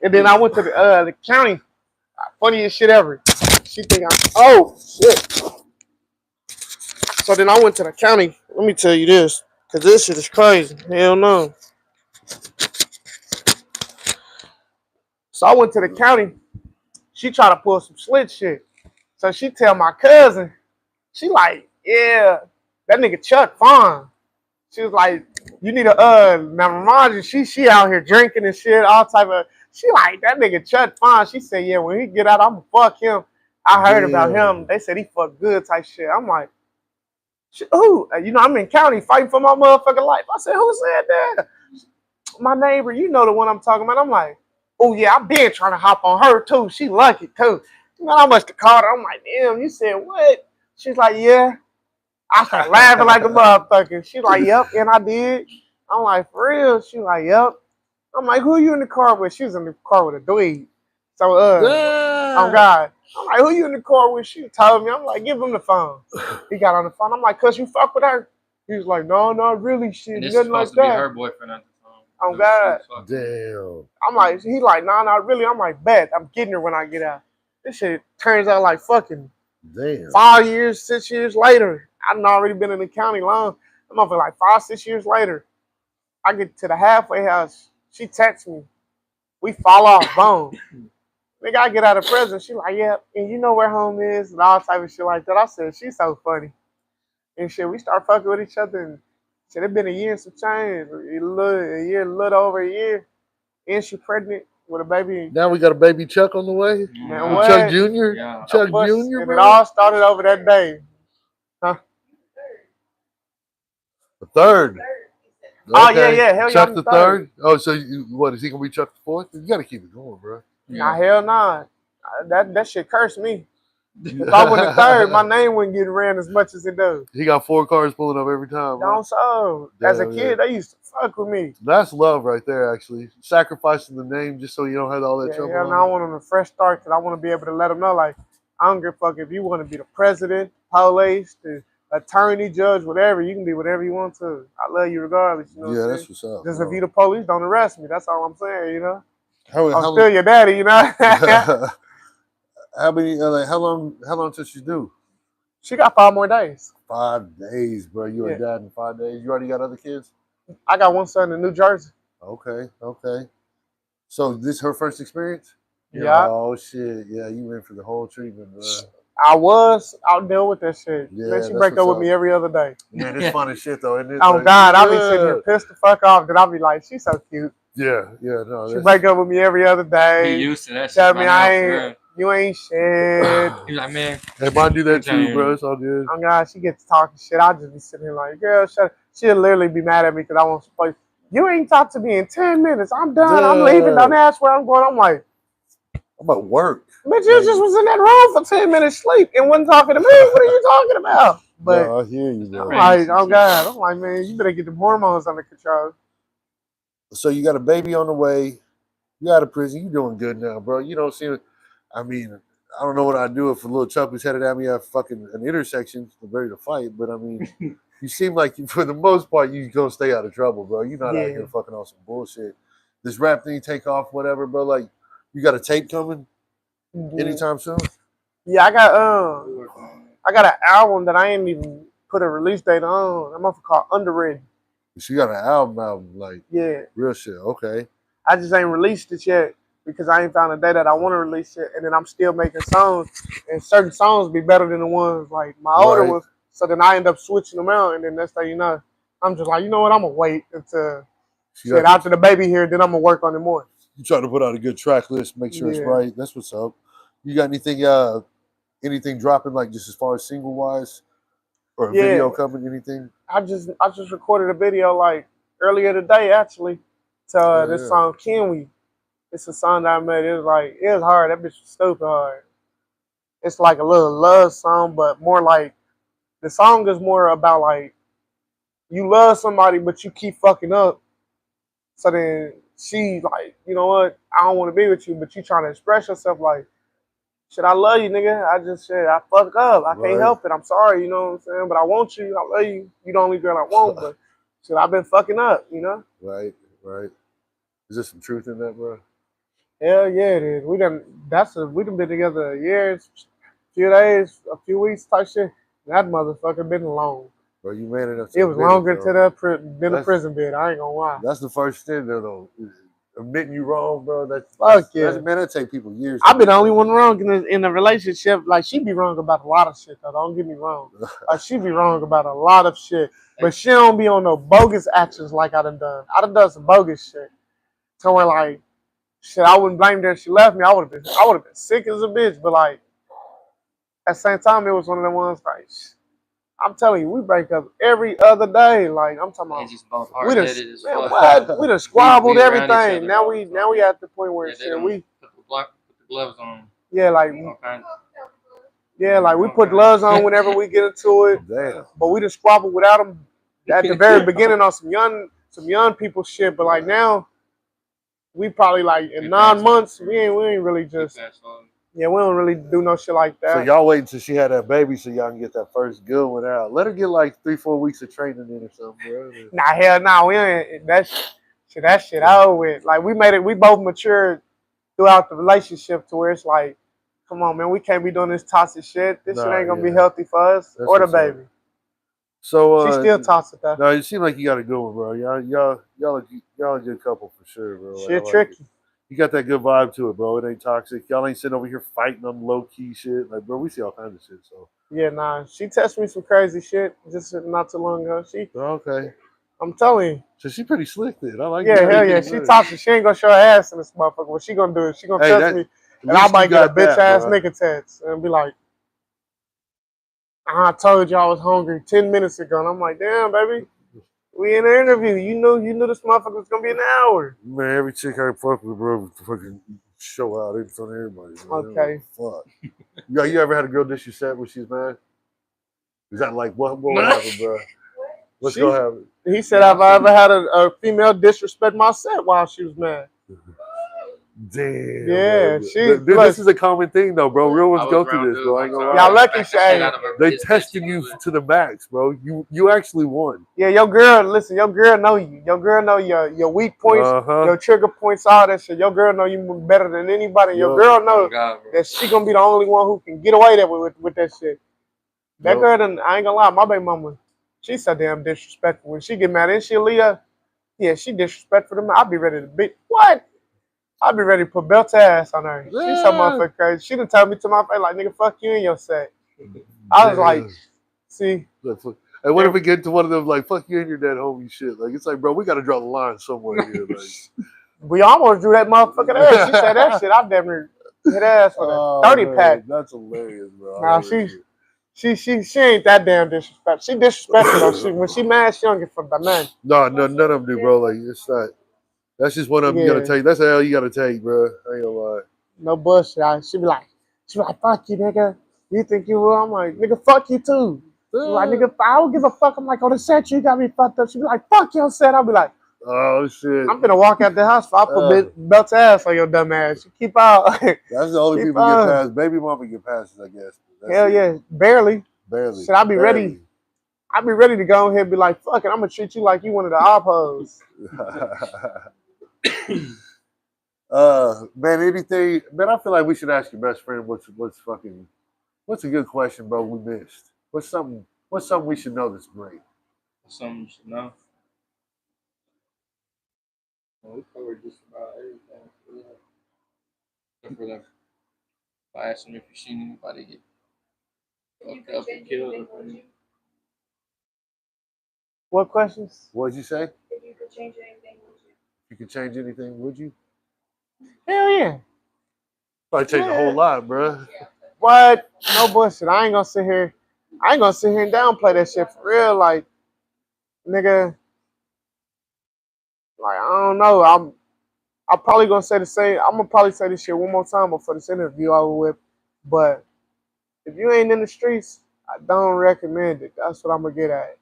And then I went to the county. Funniest shit ever. She think oh shit. So then I went to the county. Let me tell you this, cause this shit is crazy. Hell no. So I went to the county. She tried to pull some slit shit. So she tell my cousin, she like, yeah, that nigga Chuck fine. She was like, you need a now remind you, she out here drinking and shit, all type of. She like, that nigga Chuck fine. She said, yeah, when he get out, I'ma fuck him. I heard about him. They said he fuck good type shit. I'm like, who? You know, I'm in county fighting for my motherfucking life. I said, who said that? My neighbor, you know the one I'm talking about. I'm like, oh yeah, I've been trying to hop on her too. She lucky too. You know how much to call her? I'm like, damn, you said what? She's like, yeah. I started laughing like a motherfucker. She's like, yep, and I did. I'm like, for real? She's like, yep. I'm like, who you in the car with? She was in the car with a dude. So, oh God. I'm like, who you in the car with? She told me. I'm like, give him the phone. He got on the phone. I'm like, cuz you fuck with her? He was like, no, not really. Shit, nothing like that. To be her boyfriend at the time. Oh God. Damn. I'm like, he like, nah, not really. I'm like, bet. I'm getting her when I get out. This shit turns out like fucking 5 years, 6 years later. I've already been in the county long. I'm up for like 5, 6 years later. I get to the halfway house. She texts me. We fall off, boom. Nigga, I get out of prison. She like, yeah, and you know where home is and all type of shit like that. I said, she's so funny. And shit, we start fucking with each other. And shit, it been a year and some change. A little over a year. And she pregnant with a baby. Now we got a baby Chuck on the way. Man, what? Chuck Jr. Yeah. Chuck Jr. And bro? it all started over that day. Huh? The third. Oh, yeah. Hell Chuck yeah, the third. Oh, so what, is he going to be Chuck the fourth? You got to keep it going, bro. Nah, hell nah. That shit cursed me. If I went to third, my name wouldn't get ran as much as it does. He got 4 cars pulling up every time. Don't so. As a kid, they used to fuck with me. That's love right there, actually. Sacrificing the name just so you don't have all that trouble. Yeah, now I want them a fresh start because I want to be able to let them know, like, I don't give a fuck if you want to be the president, police, the attorney, judge, whatever. You can be whatever you want to. I love you regardless. You know what that's what's up. Just if you the police, don't arrest me. That's all I'm saying, you know? I'm still your daddy, you know? How long till she do? She got 5 more days. 5 days, bro. You a dad in 5 days. You already got other kids? I got one son in New Jersey. Okay. So this her first experience? Yeah. Oh shit. Yeah, you went for the whole treatment, bro. I was out there with that shit. Yeah, then she break up with me every other day. Man, it's fun as shit though, isn't it? Oh God, I be sitting here pissed the fuck off. Then I be like, she's so cute. Yeah, no. She break up with me every other He day. used to that shit. Tell by me now, I for ain't, real. you ain't shit. He's like, man. Hey, mine do that telling too, you. bro. It's all good. Oh God, she gets talking shit. I'll just be sitting here like, girl, shut up. She'll literally be mad at me because I won't play. You ain't talked to me in 10 minutes. I'm done. I'm leaving. Don't ask where I'm going. I'm like, I'm at work. bitch, you just was in that room for 10 minutes sleep and wasn't talking to me. What are you talking about? But No, I hear you, I'm bro. like, oh God. I'm like, man, you better get the hormones under control. So you got a baby on the way. You out of prison. You doing good now, bro. You don't seem. I mean, I don't know what I'd do if a little Chuck was headed at me at fucking an intersection, ready to fight. But I mean, you seem like you, for the most part, you gonna stay out of trouble, bro. You're not out here fucking on some bullshit. This rap thing take off, whatever, bro. Like, you got a tape coming anytime soon? Yeah, I got an album that I ain't even put a release date on. I'm off called Underrated. So you got an album, like real shit. Okay. I just ain't released it yet because I ain't found a day that I want to release it, and then I'm still making songs, and certain songs be better than the ones like my older ones. So then I end up switching them out, and then next thing you know, I'm just like, you know what, I'm gonna wait until after the baby here, then I'm gonna work on it more. You trying to put out a good track list, make sure it's right. That's what's up. You got anything dropping, like just as far as single wise, or a video coming? Anything? I just recorded a video like earlier today actually to this song Caine. It's a song that I made. It was hard. That bitch was stupid hard. It's like a little love song, but more like the song is more about like you love somebody but you keep fucking up. So then she like, you know what? I don't want to be with you, but you trying to express yourself like, shit, I love you, nigga. I just said I fucked up. I can't help it. I'm sorry, you know what I'm saying? But I want you. I love you. You the only girl I want, but shit, I've been fucking up, you know? Right. Is there some truth in that, bro? Hell yeah, it is. We done been together a year, few days, a few weeks type shit. That motherfucker been long. Bro, you man enough to it was longer than a prison bed. I ain't gonna lie. That's the first thing though. Admitting you wrong, bro. That's man, that take people years. I've been the only one wrong in a relationship. Like she be wrong about a lot of shit though. Don't get me wrong. Like she be wrong about a lot of shit. But she don't be on no bogus actions like I done done. I done done some bogus shit. So where like shit, I wouldn't blame her if she left me. I would have been sick as a bitch. But like at the same time, it was one of the ones like I'm telling you, we break up every other day. Like I'm talking about, we done squabbled everything. Now we at the point where shit, we put the gloves on. Yeah, like we put gloves on whenever we get into it. Damn. But we just squabble without them at the very beginning on some young people shit. But like now, we probably like in 9 months, we ain't really just we don't really do no shit like that. So y'all wait until she had that baby so y'all can get that first good one out. Let her get like 3-4 weeks of training in or something, bro. Nah, hell nah, we ain't that shit over with. Like we both matured throughout the relationship to where it's like, come on, man, we can't be doing this toxic shit. This shit ain't gonna be healthy for us or the baby. So she's still toxic though. No, you seem like you got a good one, bro. Y'all a good couple for sure, bro. Shit tricky. You got that good vibe to it, bro. It ain't toxic. Y'all ain't sitting over here fighting on low key shit. Like, bro, we see all kinds of shit. So yeah, nah. She texted me some crazy shit just not too long ago. Okay. I'm telling you. So she pretty slick then. I like that. Yeah, hell yeah. She toxic. She ain't gonna show her ass in this motherfucker. What she gonna do is she gonna text me and I might get a bitch ass nigga text and be like, I told you I was hungry 10 minutes ago. And I'm like, damn, baby. We in an interview. You knew this motherfucker was gonna be an hour. Man, every chick I fuck with, bro, fucking show out in front of everybody. Man. Okay. Fuck. You ever had a girl dish you set when she's mad? Is that like what happened, bro? What's gonna happen? He said, have I ever had a female disrespect my set while she was mad? Damn. Yeah, this is a common thing though, bro. Real ones go through this, bro. I ain't gonna lie. Y'all lucky, Shay. They testing you to the max, bro. You actually won. Yeah, your girl know you. Your girl know your weak points, your trigger points, all that shit. Your girl know you better than anybody. Your girl know that she gonna be the only one who can get away with that shit. That girl, I ain't gonna lie, my baby mama, she's so damn disrespectful. When she get mad, and she Leah, yeah, she disrespectful to me. I'll be ready to beat what? I'll be ready to put belt ass on her. Yeah. She's so motherfucking crazy. She done told me to my face like, nigga, fuck you and your set. I was like, see. And what if we get to one of them like, fuck you and your dead homie shit? Like, it's like, bro, we got to draw the line somewhere here. Like, We almost drew that motherfucking ass. She said that shit. I damn near hit ass with a 30 pack. That's hilarious, bro. Nah, she ain't that damn disrespectful. She disrespectful though. When she mad, she don't get fucked by nothing. No, none of them do, bro. Like it's not. That's just one of them you gotta take. That's the hell you gotta take, bro. I ain't gonna lie. No bullshit. She be like, fuck you, nigga. You think you will? I'm like, nigga, fuck you too. She be like, nigga, I don't give a fuck. I'm like, on the set, you got me fucked up. She be like, fuck your set. I'll be like, oh shit. I'm gonna walk out the house. I put belt's ass on your dumb ass. You keep out. That's the only people get past. Baby mama get past, I guess. Hell yeah, barely. Barely. Should I be ready? I be ready to go ahead and be like, fuck it, I'm gonna treat you like you one of the oppos. Man, anything, man, I feel like we should ask your best friend what's a good question, bro, we missed. What's something we should know that's great? What's something you should know? Well, we covered just about everything. Except for that. I asked him if you seen anybody get fucked up or killed. What questions? What did you say? If you could change anything, would you? If you could change anything, would you? Hell yeah. Probably change a whole lot, bro. What? No bullshit. I ain't gonna sit here and downplay that shit for real. Like, nigga, like, I don't know. I'm probably gonna say the same. I'm gonna probably say this shit one more time before this interview over with. But if you ain't in the streets, I don't recommend it. That's what I'm gonna get at.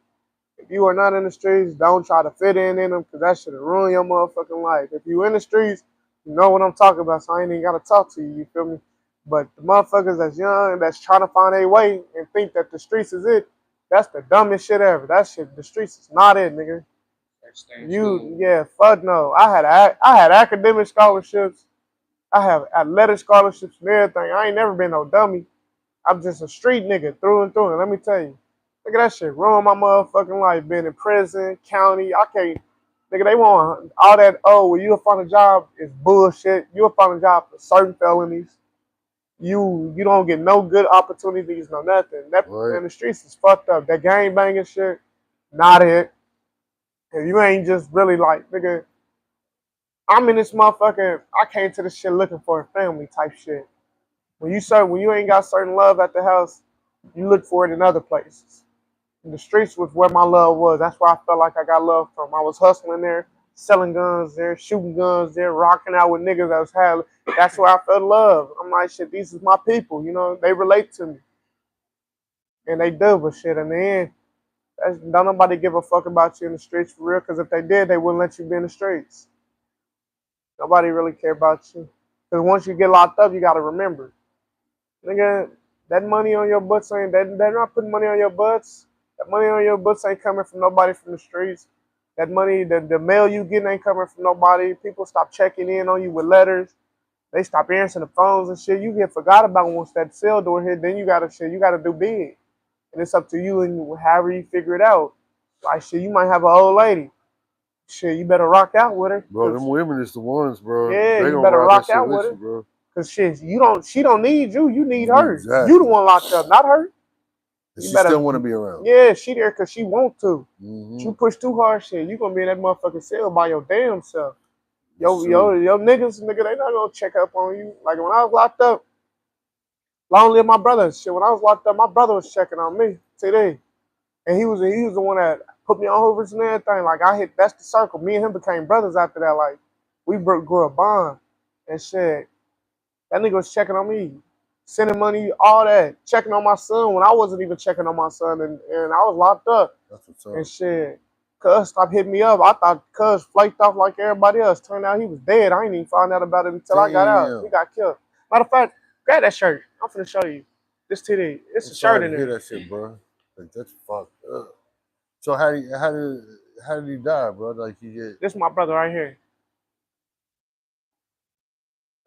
If you are not in the streets, don't try to fit in them because that should ruin your motherfucking life. If you in the streets, you know what I'm talking about, so I ain't even gotta talk to you, you feel me? But the motherfuckers that's young, that's trying to find their way and think that the streets is it, that's the dumbest shit ever. That shit, the streets is not it, nigga. Yeah, fuck no. I had academic scholarships. I have athletic scholarships and everything. I ain't never been no dummy. I'm just a street nigga through and through. And let me tell you, look at that shit. Ruin my motherfucking life. Being in prison, county. I can't. Nigga, they want all that. Oh, well, you'll find a job is bullshit. You'll find a job for certain felonies. You don't get no good opportunities, no nothing. That in the streets is fucked up. That gang banging shit, not it. If you ain't just really like, nigga, I'm in this motherfucking, I came to this shit looking for a family type shit. When you ain't got certain love at the house, you look for it in other places. And the streets was where my love was. That's where I felt like I got love from. I was hustling there, selling guns there, shooting guns there, rocking out with niggas that was having. That's where I felt love. I'm like, shit, these is my people, you know, they relate to me. And they do, but shit, in the end, don't nobody give a fuck about you in the streets for real, because if they did, they wouldn't let you be in the streets. Nobody really care about you. Because once you get locked up, you got to remember, nigga, that money on your butts they're not putting money on your butts. That money on your butts ain't coming from nobody from the streets. That money, the mail you getting ain't coming from nobody. People stop checking in on you with letters. They stop answering the phones and shit. You get forgot about once that cell door hit, then you got to do big. And it's up to you and however you figure it out. Like, shit, you might have an old lady. Shit, you better rock out with her. Bro, them women is the ones, bro. Yeah, they you better rock out with her. you, bro. Cause shit, she don't need you. You need her. Exactly. You the one locked up, not her. She still want to be around. Yeah, she there cause she want to. Mm-hmm. You push too hard, shit, you gonna be in that motherfucking cell by your damn self. Your niggas, nigga, they not gonna check up on you. Like when I was locked up, long live my brother and shit. When I was locked up, my brother was checking on me today. And he was the one that put me on hoovers and everything. Like that's the circle. Me and him became brothers after that. Like we grew a bond and shit. That nigga was checking on me, sending money, all that, checking on my son when I wasn't even checking on my son, and I was locked up. That's what's up. And shit. Cuz stopped hitting me up. I thought Cuz flaked off like everybody else. Turned out he was dead. I ain't even found out about it until I got out. He got killed. Matter of fact, grab that shirt. I'm finna show you. This TD. It's a shirt in there. Hear that shit, bro. Like that's fucked up. So how did he die, bro? Like he get. This is my brother right here.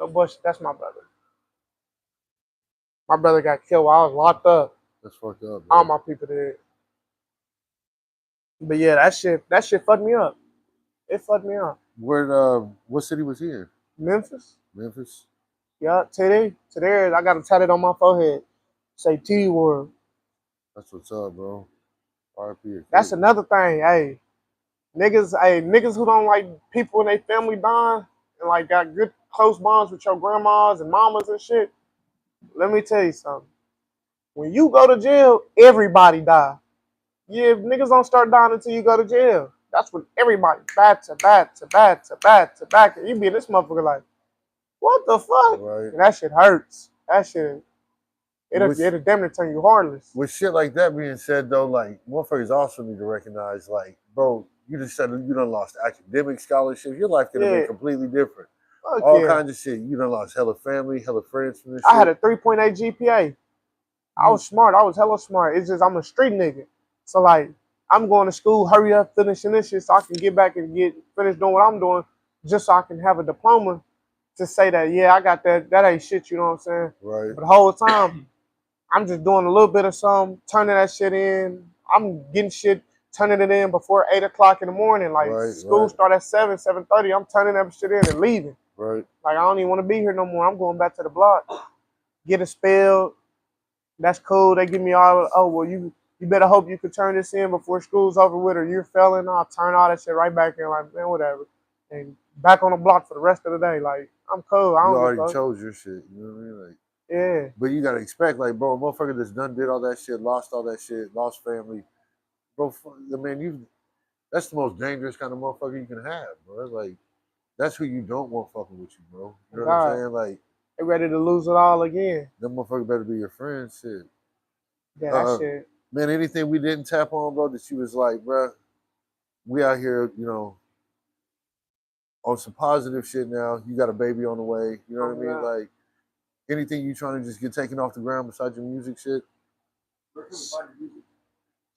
No bullshit. That's my brother. My brother got killed while I was locked up. That's fucked up, bro. All my people did. But yeah, that shit fucked me up. It fucked me up. What city was he in? Memphis. Memphis. Yeah, today I got it tatted on my forehead. Say T word. That's what's up, bro. RP. That's another thing. Hey, niggas who don't like people in their family dying, and like got good close bonds with your grandmas and mamas and shit, let me tell you something. When you go to jail, everybody die. Yeah, niggas don't start dying until you go to jail. That's when everybody back to back to back to back to back. And you be in this motherfucker like, what the fuck? Right. And that shit hurts. That shit, it'll Which- damn near turn you heartless. With shit like that being said, though, like, motherfuckers also need to recognize, like, bro, you just said you done lost academic scholarship. Your life could have Yeah. been completely different. Fuck All yeah. kinds of shit. You done lost hella family, hella friends from this I shit. had a 3.8 GPA. I was smart. I was hella smart. It's just I'm a street nigga. So like I'm going to school, hurry up, finishing this shit so I can get back and finish doing what I'm doing, just so I can have a diploma to say that, yeah, I got that. That ain't shit, you know what I'm saying? Right. But the whole time, I'm just doing a little bit of something, turning that shit in. I'm getting shit, turning it in before 8 o'clock in the morning. Like school start at 7:30. I'm turning that shit in and leaving. Right. Like I don't even want to be here no more. I'm going back to the block. Get it spelled. That's cool. They give me all, oh, well, you better hope you could turn this in before school's over with, or you're failing. I'll turn all that shit right back in, like, man, whatever. And back on the block for the rest of the day. Like, I'm cool. I You don't already chose your shit. You know what I mean? Like, yeah. but you gotta expect, like, bro, a motherfucker that's done did all that shit, lost all that shit, lost family. Bro, I mean, that's the most dangerous kind of motherfucker you can have, bro. Like, that's who you don't want fucking with you, bro. You know what I'm saying? Like, they ready to lose it all again. them motherfuckers better be your friends, shit. Yeah, that shit. Man, anything we didn't tap on, bro, that you was like, bro, we out here, you know, on some positive shit now. You got a baby on the way. You know what I mean? Like, anything you trying to just get taken off the ground besides your music shit?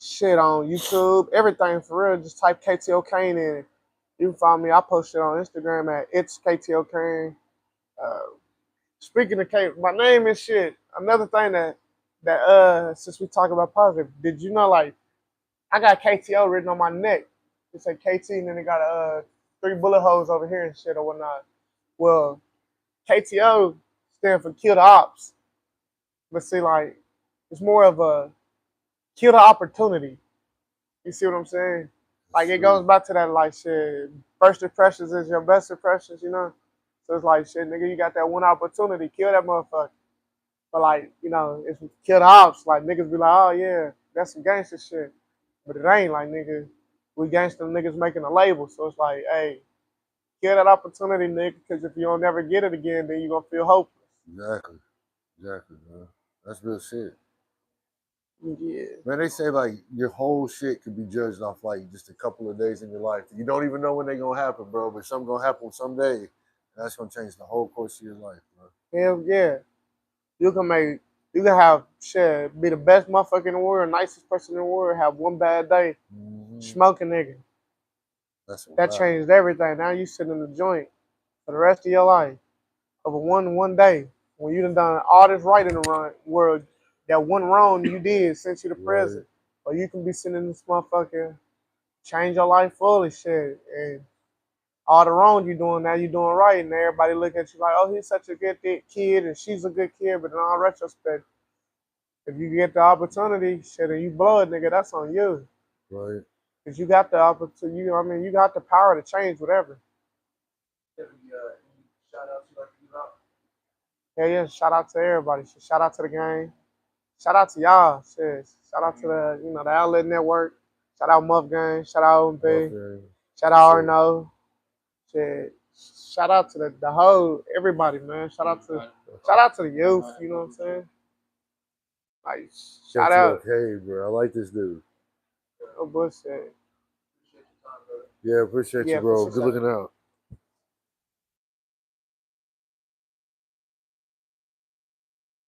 Shit on YouTube, everything for real. Just type KTO Caine in it. You can find me. I post it on Instagram at it's KTO Caine. Speaking of Caine, my name is shit. Another thing that since we talk about positive, did you know like I got KTO written on my neck? It said KT and then it got 3 bullet holes over here and shit or whatnot. Well, KTO stand for kill the ops. But see, like, it's more of a kill the opportunity. You see what I'm saying? Like, it goes back to that, like, shit, first impressions is your best impressions, you know? So it's like, shit, nigga, you got that one opportunity, kill that motherfucker. But, like, you know, if you kill the ops, like, niggas be like, oh, yeah, that's some gangster shit. But it ain't, like, nigga, we gangster niggas making a label. So it's like, hey, kill that opportunity, nigga, because if you don't never get it again, then you're going to feel hopeless. Exactly, man. That's real shit. Yeah. Man, they say like your whole shit could be judged off like just a couple of days in your life. You don't even know when they're gonna happen, bro. But something gonna happen someday. And that's gonna change the whole course of your life, bro. Hell yeah. You can have shit, be the best motherfucker in the world, nicest person in the world, have one bad day, smoking nigga. That changed everything. Now you sit in the joint for the rest of your life. Over one day. When you done all this right in the world, that one wrong you did sent you to prison. Or you can be sitting in this motherfucker, change your life fully, shit. And all the wrong you doing, now you doing right. And everybody look at you like, oh, he's such a good kid and she's a good kid. But in all retrospect, if you get the opportunity, shit, and you blow it, nigga, that's on you. Right. Because you got the opportunity, you got the power to change whatever. Shout out to like you out. Yeah, shout out to everybody. Shout out to the gang. Shout out to y'all. Shit. Shout out to the Outlet Network. Shout out Muff Gang. Shout out OMB. Shout out Arno. Shit. Shout out to the whole everybody, man. Shout out to the youth. You know what I'm saying? Like shout out. Okay, bro. I like this dude. No bullshit. Yeah, appreciate you, bro. Good looking out.